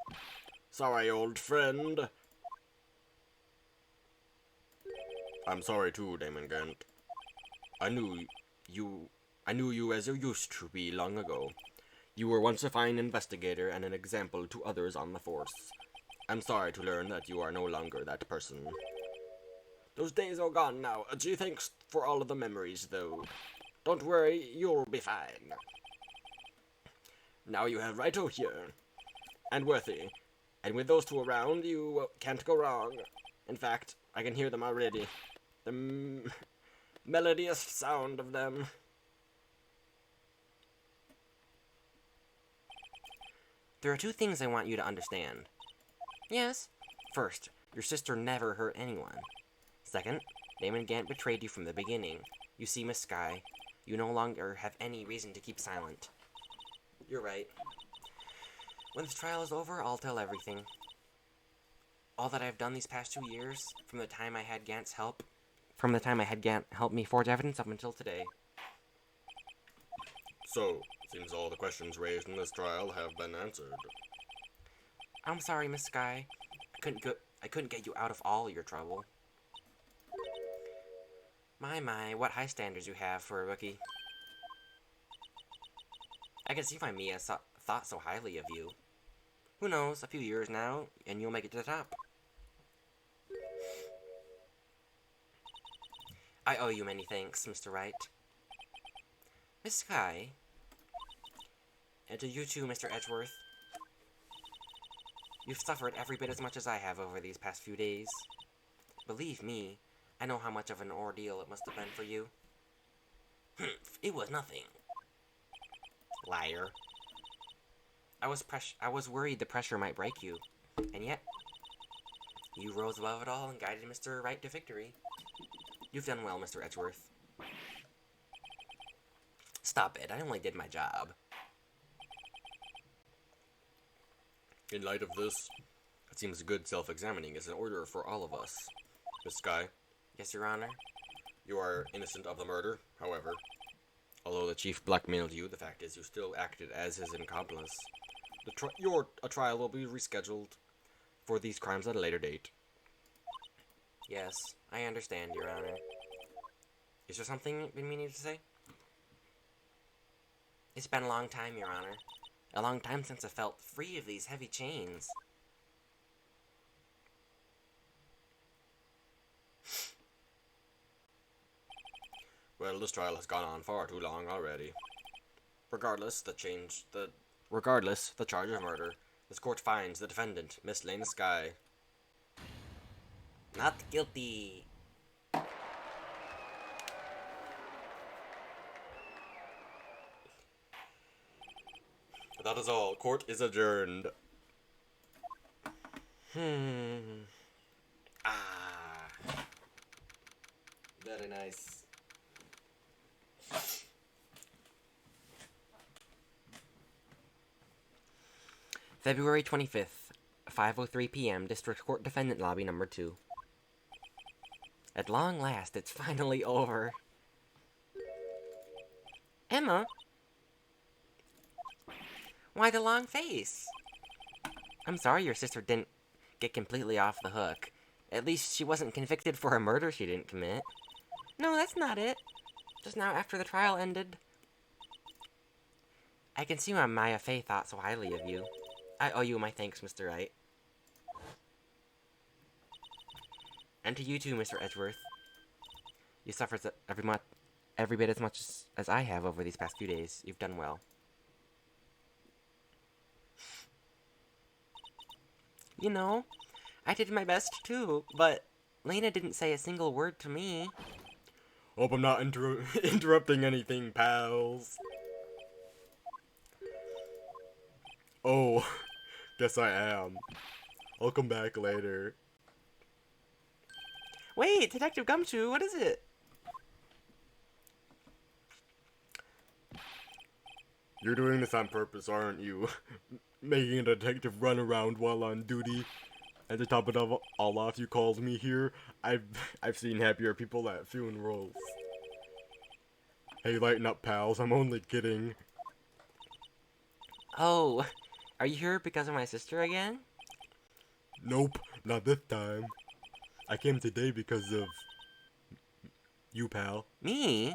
Sorry, old friend. I'm sorry too, Damon Gant. I knew you as you used to be long ago. You were once a fine investigator and an example to others on the force. I'm sorry to learn that you are no longer that person. Those days are gone now. Gee, thanks for all of the memories, though. Don't worry, you'll be fine. Now you have Righto here, and Worthy, and with those two around, you can't go wrong. In fact, I can hear them already. The melodious sound of them. There are two things I want you to understand. Yes? First, your sister never hurt anyone. Second, Damon Gant betrayed you from the beginning. You see, Miss Sky, you no longer have any reason to keep silent. You're right. When this trial is over, I'll tell everything. All that I've done these past 2 years, from the time I had Gant help me forge evidence up until today. So, seems all the questions raised in this trial have been answered. I'm sorry, Miss Sky. I couldn't get you out of all your trouble. My, what high standards you have for a rookie. I can see why Mia thought so highly of you. Who knows, a few years now, and you'll make it to the top. I owe you many thanks, Mr. Wright. Miss Sky, and to you too, Mr. Edgeworth. You've suffered every bit as much as I have over these past few days. Believe me, I know how much of an ordeal it must have been for you. It was nothing. Liar. I was worried the pressure might break you, and yet, you rose above it all and guided Mr. Wright to victory. You've done well, Mr. Edgeworth. Stop it, I only did my job. In light of this, it seems good self-examining is in order for all of us. Miss Sky, Yes, Your Honor. you are innocent of the murder, however. Although the chief blackmailed you, the fact is you still acted as his accomplice. Your trial will be rescheduled for these crimes at a later date. Yes, I understand, Your Honor. Is there something you've been meaning to say? It's been a long time, Your Honor. A long time since I felt free of these heavy chains. Well, this trial has gone on far too long already. Regardless, the charge of murder, this court finds the defendant, Miss Lena Sky. Not guilty. That is all. Court is adjourned. Very nice. February 25th, 5:03 p.m., District Court Defendant Lobby number 2. At long last, it's finally over. Emma? Why the long face? I'm sorry your sister didn't get completely off the hook. At least she wasn't convicted for a murder she didn't commit. No, that's not it. Just now after the trial ended. I can see why Maya Fey thought so highly of you. I owe you my thanks, Mr. Wright. And to you too, Mr. Edgeworth. You suffered every bit as much as I have over these past few days. You've done well. You know, I did my best too, but Lena didn't say a single word to me. Hope I'm not interrupting anything, pals. Oh, guess I am. I'll come back later. Wait, Detective Gumshoe, what is it? You're doing this on purpose, aren't you? Making a detective run around while on duty. And to top it all off, you called me here. I've seen happier people at funerals. Hey, lighten up, pals. I'm only kidding. Oh, are you here because of my sister again? Nope, not this time. I came today because of you, pal. Me?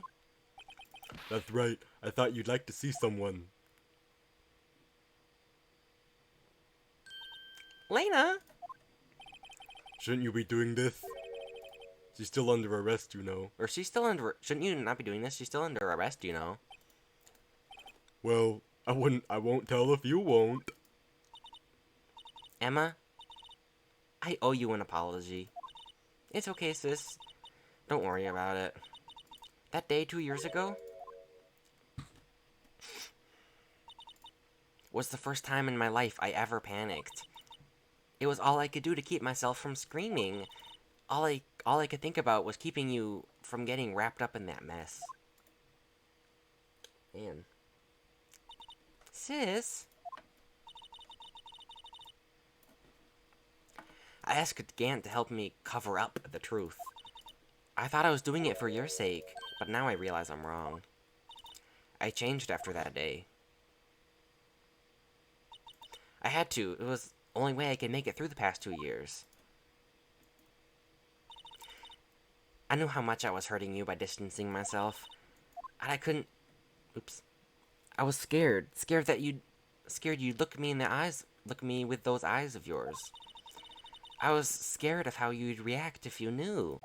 That's right. I thought you'd like to see someone. Lena? Shouldn't you be doing this? She's still under arrest, you know. Or she's still under... Shouldn't you not be doing this? She's still under arrest, you know. Well, I won't tell if you won't. Emma? I owe you an apology. It's okay, sis. Don't worry about it. That day 2 years ago was the first time in my life I ever panicked. It was all I could do to keep myself from screaming. All I could think about was keeping you from getting wrapped up in that mess. Man. Sis? I asked Gant to help me cover up the truth. I thought I was doing it for your sake, but now I realize I'm wrong. I changed after that day. I had to. It was the only way I could make it through the past 2 years. I knew how much I was hurting you by distancing myself. And I couldn't... Oops. I was scared. Scared you'd look me in the eyes... Look me with those eyes of yours. I was scared of how you'd react if you knew.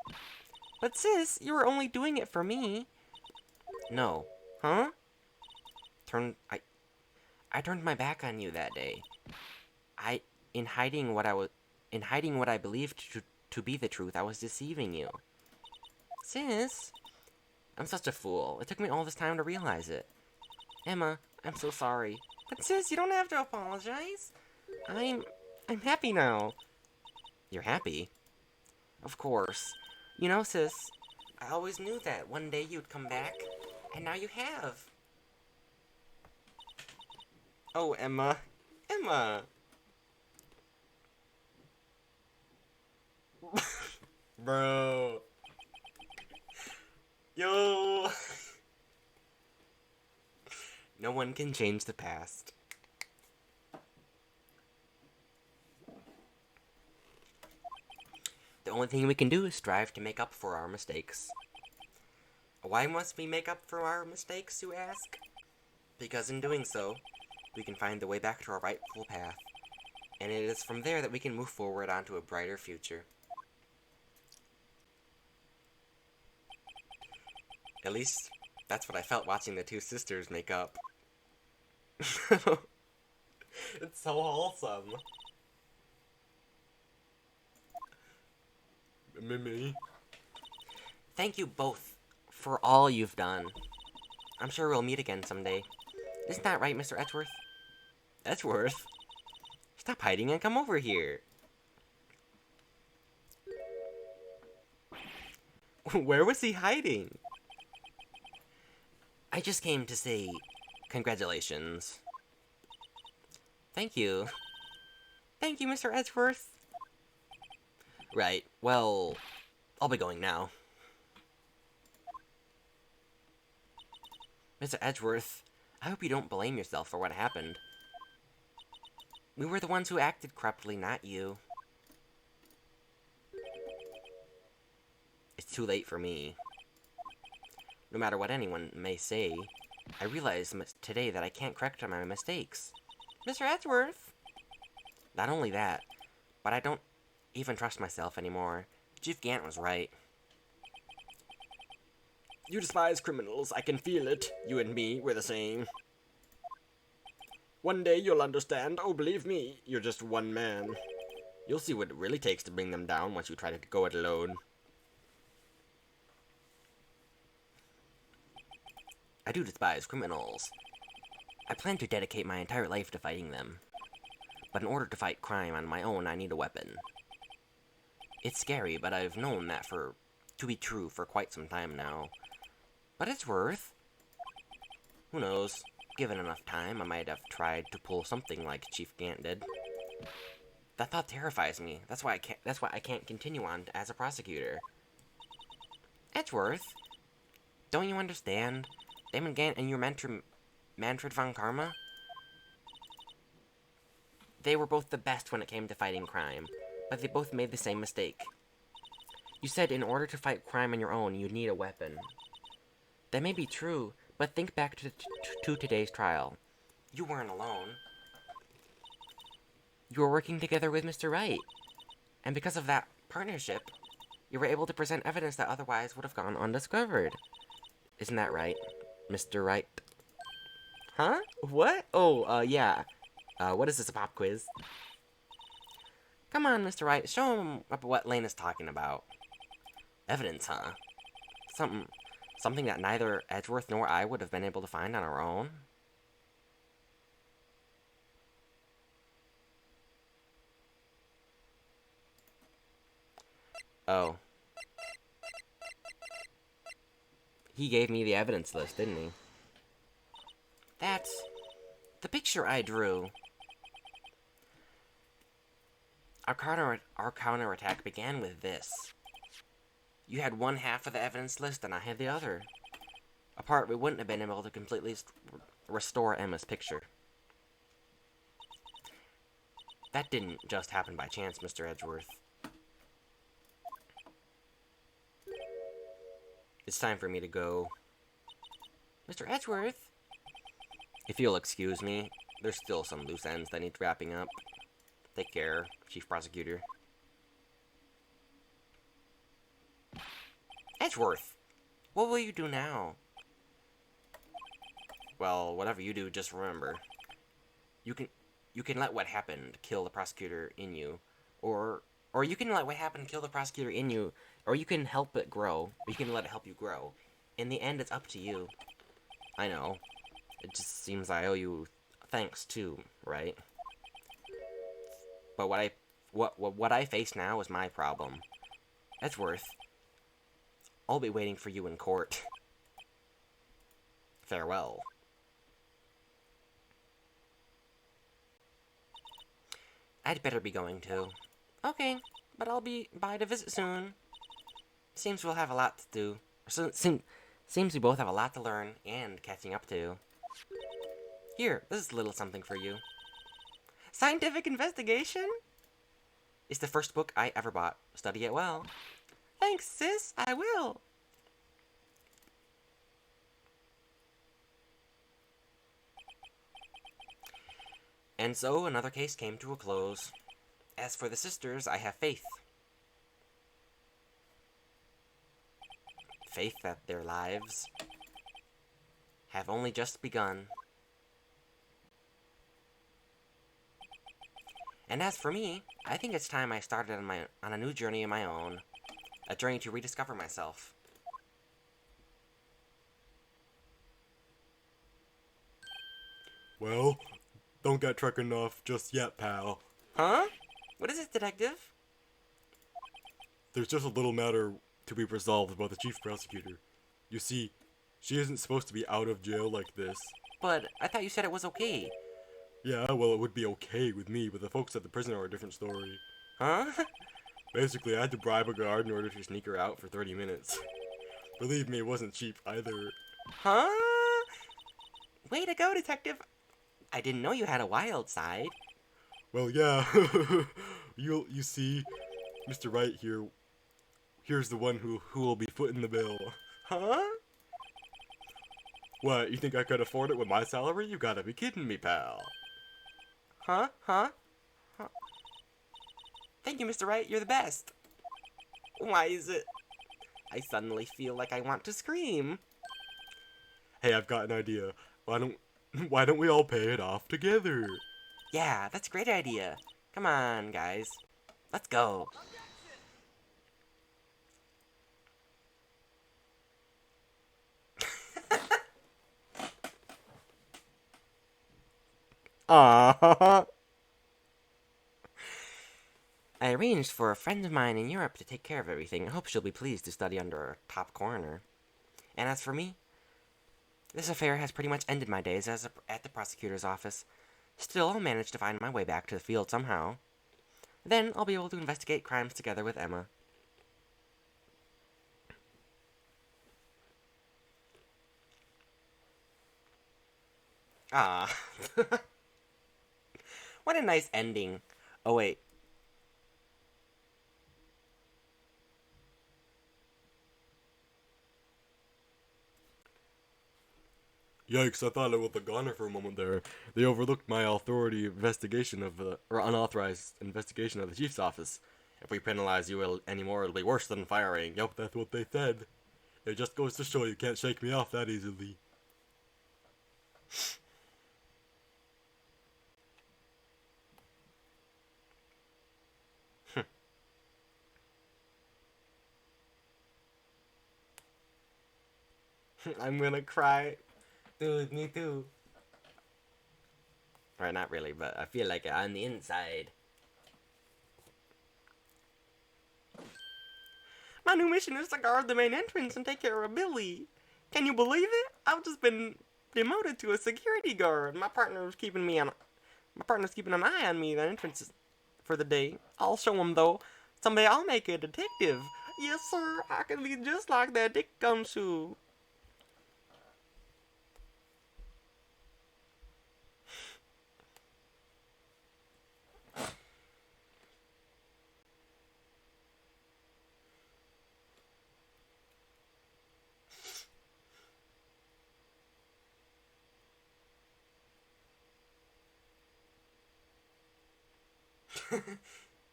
But sis, you were only doing it for me. No. Huh? I turned my back on you that day. In hiding what I believed to be the truth, I was deceiving you. Sis, I'm such a fool. It took me all this time to realize it. Emma, I'm so sorry. But sis, you don't have to apologize. I'm happy now. You're happy? Of course. You know, sis, I always knew that one day you'd come back, and now you have. Oh, Emma. Emma! Bro. Yo! No one can change the past. The only thing we can do is strive to make up for our mistakes. Why must we make up for our mistakes, you ask? Because in doing so, we can find the way back to our rightful path, and it is from there that we can move forward onto a brighter future. At least, that's what I felt watching the two sisters make up. It's so wholesome. Mimi. Thank you both for all you've done. I'm sure we'll meet again someday. Isn't that right, Mr. Edgeworth? Edgeworth? Stop hiding and come over here. Where was he hiding? I just came to say congratulations. Thank you. Thank you, Mr. Edgeworth. Right, well, I'll be going now. Mr. Edgeworth, I hope you don't blame yourself for what happened. We were the ones who acted corruptly, not you. It's too late for me. No matter what anyone may say, I realize today that I can't correct my mistakes. Mr. Edgeworth! Not only that, but I don't even trust myself anymore. Chief Gant was right. You despise criminals. I can feel it. You and me, we're the same. One day you'll understand. Oh, believe me, you're just one man. You'll see what it really takes to bring them down once you try to go it alone. I do despise criminals. I plan to dedicate my entire life to fighting them. But in order to fight crime on my own, I need a weapon. It's scary, but I've known that to be true for quite some time now. But it's worth. Who knows? Given enough time, I might have tried to pull something like Chief Gant did. That thought terrifies me. That's why I can't continue on as a prosecutor. Edgeworth, don't you understand? Damon Gant and your mentor, Manfred von Karma? They were both the best when it came to fighting crime, but they both made the same mistake. You said in order to fight crime on your own, you need a weapon. That may be true, but think back to today's trial. You weren't alone. You were working together with Mr. Wright, and because of that partnership, you were able to present evidence that otherwise would have gone undiscovered. Isn't that right, Mr. Wright? Huh? What? Oh, yeah. What is this, a pop quiz? Come on, Mr. Wright, show him what Lane is talking about. Evidence, huh? Something that neither Edgeworth nor I would have been able to find on our own? Oh. He gave me the evidence list, didn't he? That's the picture I drew. Our counterattack began with this. You had one half of the evidence list, and I had the other. Apart, we wouldn't have been able to completely restore Emma's picture. That didn't just happen by chance, Mr. Edgeworth. It's time for me to go. Mr. Edgeworth? If you'll excuse me, there's still some loose ends that need wrapping up. Take care, Chief Prosecutor. Edgeworth! What will you do now? Well, whatever you do, just remember. You can let what happened kill the prosecutor in you. Or you can let what happened kill the prosecutor in you, or you can help it grow. Or you can let it help you grow. In the end, it's up to you. I know. It just seems I owe you thanks too, right? But what I face now is my problem. Edgeworth, I'll be waiting for you in court. Farewell. I'd better be going too. Okay, but I'll be by to visit soon. Seems we'll have a lot to do. Seems we both have a lot to learn and catching up to. Here, this is a little something for you. Scientific Investigation? It's the first book I ever bought. Study it well. Thanks, sis. I will. And so, another case came to a close. As for the sisters, I have faith. Faith that their lives have only just begun. And as for me, I think it's time I started on a new journey of my own. A journey to rediscover myself. Well, don't get tricking off just yet, pal. Huh? What is it, detective? There's just a little matter to be resolved about the chief prosecutor. You see, she isn't supposed to be out of jail like this. But I thought you said it was okay. Yeah, well, it would be okay with me, but the folks at the prison are a different story. Huh? Basically, I had to bribe a guard in order to sneak her out for 30 minutes. Believe me, it wasn't cheap either. Huh? Way to go, detective. I didn't know you had a wild side. Well, yeah. You see, Mr. Wright here's the one who will be footing the bill. Huh? What, you think I could afford it with my salary? You gotta be kidding me, pal. Huh? Thank you, Mr. Wright. You're the best. Why is it? I suddenly feel like I want to scream. Hey, I've got an idea. Why don't we all pay it off together? Yeah, that's a great idea. Come on, guys. Let's go. Ah. I arranged for a friend of mine in Europe to take care of everything. I hope she'll be pleased to study under a top coroner. And as for me, this affair has pretty much ended my days at the prosecutor's office. Still, I'll manage to find my way back to the field somehow. Then I'll be able to investigate crimes together with Emma. Ah. What a nice ending. Oh, wait. Yikes, I thought I was a goner for a moment there. They overlooked my unauthorized investigation of the chief's office. If we penalize you anymore, it'll be worse than firing. Yup, that's what they said. It just goes to show you can't shake me off that easily. I'm gonna cry. Dude, me too. Or not really, but I feel like it on the inside. My new mission is to guard the main entrance and take care of Billy. Can you believe it? I've just been demoted to a security guard. My partner's keeping an eye on me at the entrance for the day. I'll show him though. Someday I'll make a detective. Yes, sir. I can be just like that Dick Gumshoe.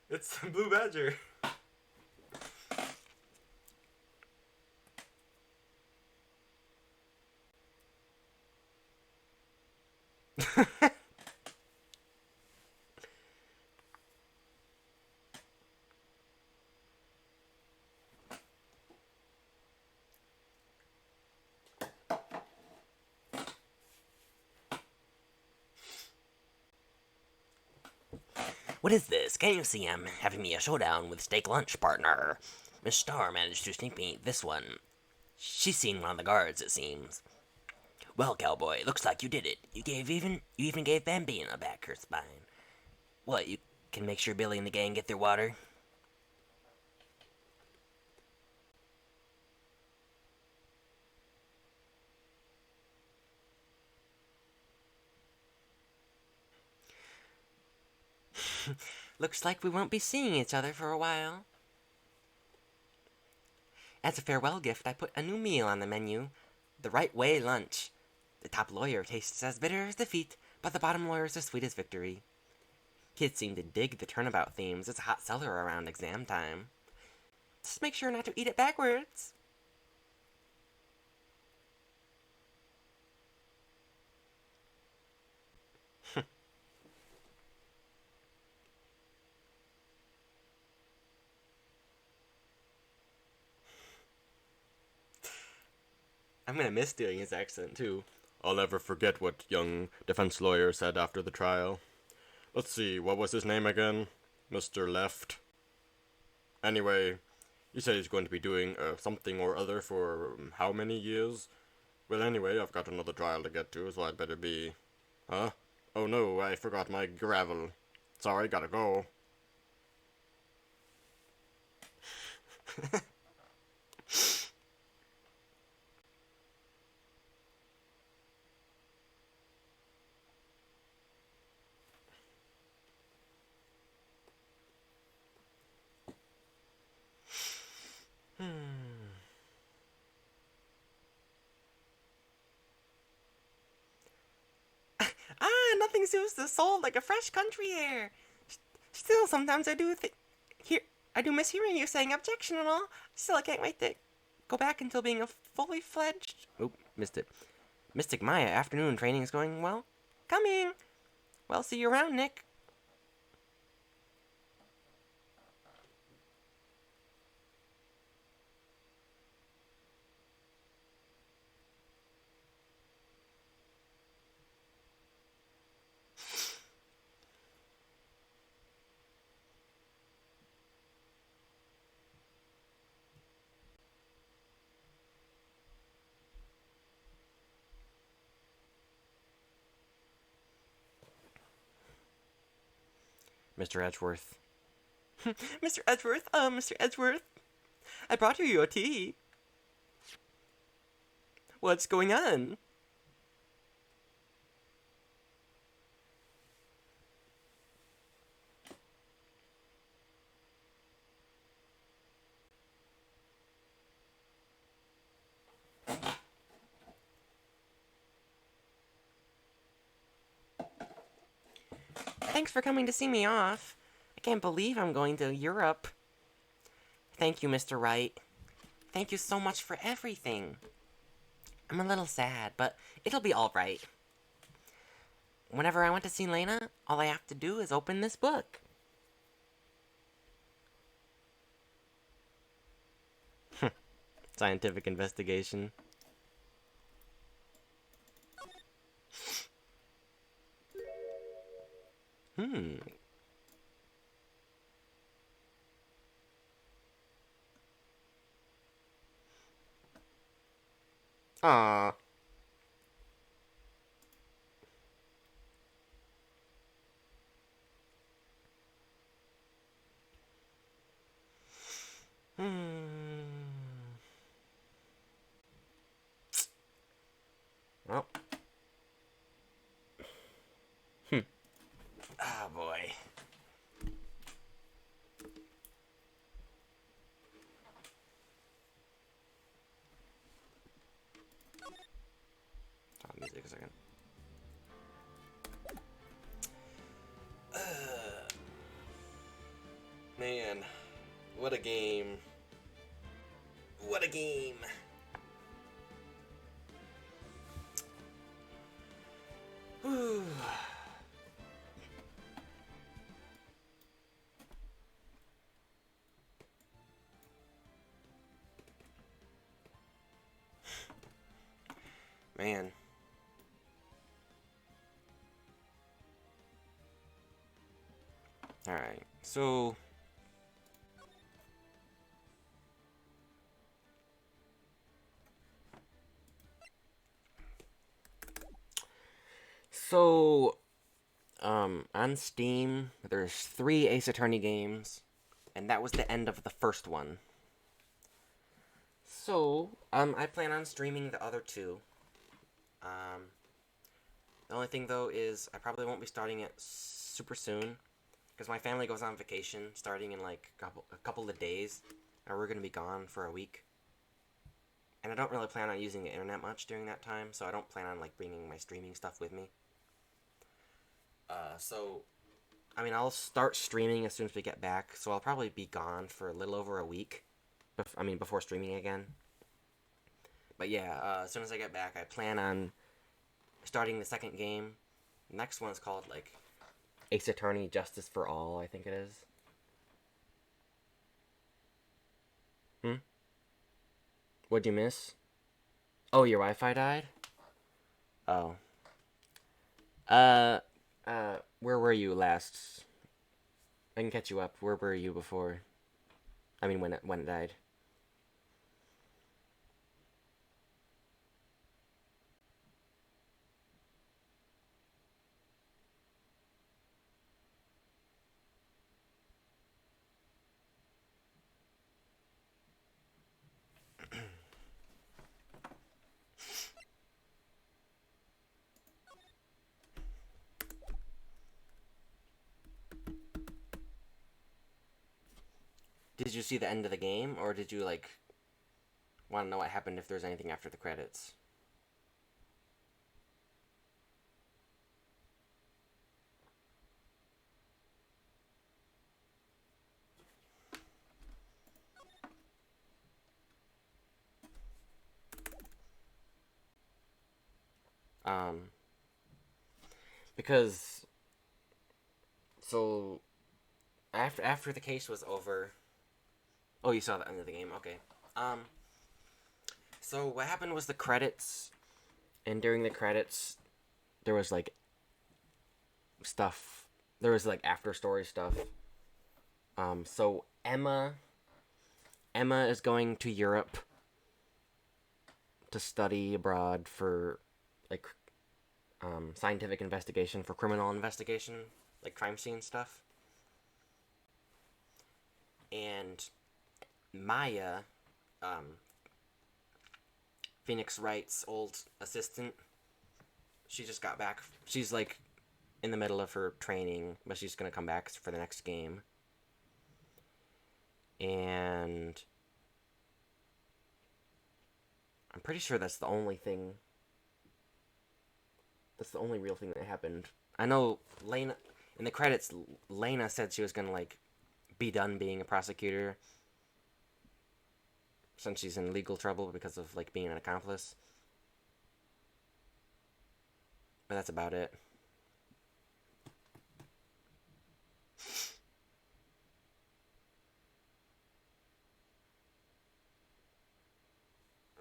It's the Blue Badger. What is this? Can't you see I'm having me a showdown with steak lunch partner? Miss Starr managed to sneak me this one. She's seen one of the guards, it seems. Well, cowboy, looks like you did it. You even gave Bambina back her spine. What, you can make sure Billy and the gang get their water? Looks like we won't be seeing each other for a while. As a farewell gift, I put a new meal on the menu. The Right Way lunch. The top lawyer tastes as bitter as defeat, but the bottom lawyer is as sweet as victory. Kids seem to dig the turnabout themes. It's a hot seller around exam time. Just make sure not to eat it backwards. I'm gonna miss doing his accent, too. I'll never forget what young defense lawyer said after the trial. Let's see, what was his name again? Mr. Left. Anyway, he said he's going to be doing something or other for how many years? Well, anyway, I've got another trial to get to, so I'd better be... Huh? Oh no, I forgot my gravel. Sorry, gotta go. Nothing soothes the soul like a fresh country air. Still, sometimes I do miss hearing you saying objection and all. Still, I can't wait to go back until being a fully fledged... Oh, missed it. Mystic Maya afternoon training is going well. Coming! Well, see you around, Nick. Mr. Edgeworth. Mr. Edgeworth, Mr. Edgeworth, I brought you your tea. What's going on? Thanks for coming to see me off. I can't believe I'm going to Europe. Thank you, Mr. Wright. Thank you so much for everything. I'm a little sad, but it'll be all right. Whenever I want to see Lena, all I have to do is open this book. Scientific investigation. Aww. Well. Oh boy. Stop music a second. Man, what a game. What a game. Whew. Man. Alright, so... on Steam, there's 3 Ace Attorney games, and that was the end of the first one. So, I plan on streaming the other 2. The only thing, though, is I probably won't be starting it super soon, because my family goes on vacation starting in, like, a couple of days, and we're going to be gone for a week. And I don't really plan on using the internet much during that time, so I don't plan on, like, bringing my streaming stuff with me. So, I mean, I'll start streaming as soon as we get back, so I'll probably be gone for a little over a week. Before streaming again. But yeah, as soon as I get back, I plan on starting the second game. The next one is called, like, Ace Attorney Justice for All, I think it is. What'd you miss? Oh, your Wi-Fi died? Oh. Where were you last? I can catch you up. Where were you before? I mean, when it died. Did you see the end of the game, or did you, like, want to know what happened if there's anything after the credits? Because, so, after the case was over, oh, you saw the end of the game, okay. So what happened was the credits, and during the credits, there was, like, stuff, there was, like, after-story stuff. So Emma is going to Europe to study abroad for, like, scientific investigation, for criminal investigation, like crime scene stuff. And Maya, Phoenix Wright's old assistant, she just got back. She's, like, in the middle of her training, but she's gonna come back for the next game. And I'm pretty sure that's the only thing. That's the only real thing that happened. I know Lena, in the credits, Lena said she was gonna, like, be done being a prosecutor since she's in legal trouble because of, like, being an accomplice. But that's about it.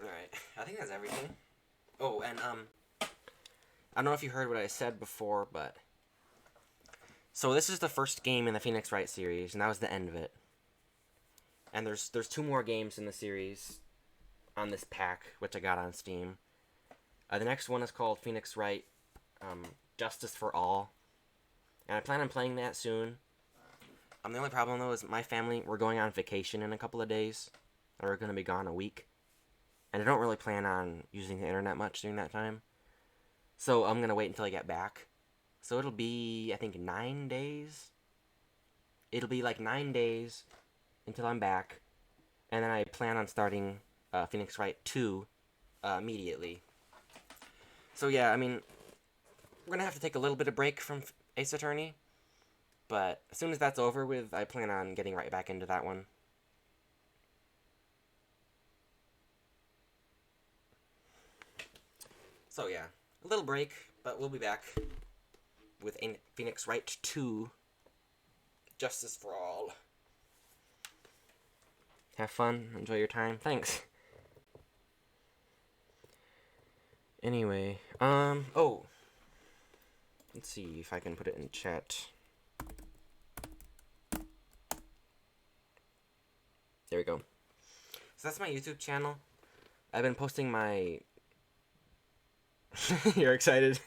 Alright, I think that's everything. Oh, and, I don't know if you heard what I said before, but... So this is the first game in the Phoenix Wright series, and that was the end of it. And there's 2 more games in the series on this pack, which I got on Steam. The next one is called Phoenix Wright, Justice for All. And I plan on playing that soon. The only problem, though, is my family, we're going on vacation in a couple of days. And we're going to be gone a week. And I don't really plan on using the internet much during that time. So I'm going to wait until I get back. So it'll be, I think, 9 days. It'll be like 9 days until I'm back. And then I plan on starting Phoenix Wright 2 immediately. So yeah, I mean, we're going to have to take a little bit of break from Ace Attorney. But as soon as that's over with, I plan on getting right back into that one. So yeah, a little break, but we'll be back with Phoenix Wright 2, Justice for All. Have fun, enjoy your time, thanks. Anyway, oh, let's see if I can put it in chat. There we go. So that's my YouTube channel. I've been posting my... You're excited?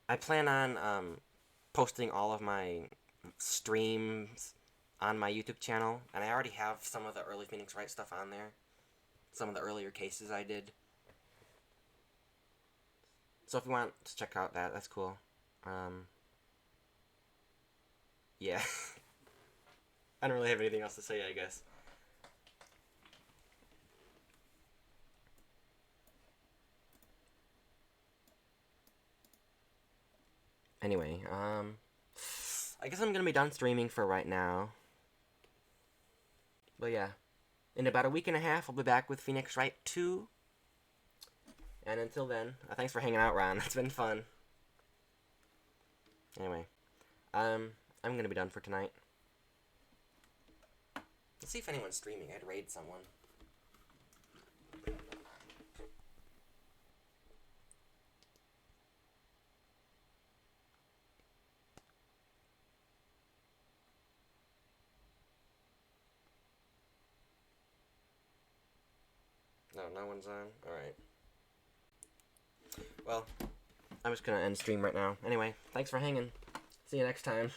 I plan on posting all of my streams on my YouTube channel, and I already have some of the early Phoenix Wright stuff on there. Some of the earlier cases I did. So if you want to check out that, that's cool. Yeah. I don't really have anything else to say, I guess. Anyway, I guess I'm gonna be done streaming for right now. But yeah, in about a week and a half, I'll be back with Phoenix Wright 2. And until then, thanks for hanging out, Ron. It's been fun. Anyway, I'm gonna be done for tonight. Let's see if anyone's streaming. I'd raid someone. No, no one's on? Alright. Well, I'm just gonna end stream right now. Anyway, thanks for hanging. See you next time.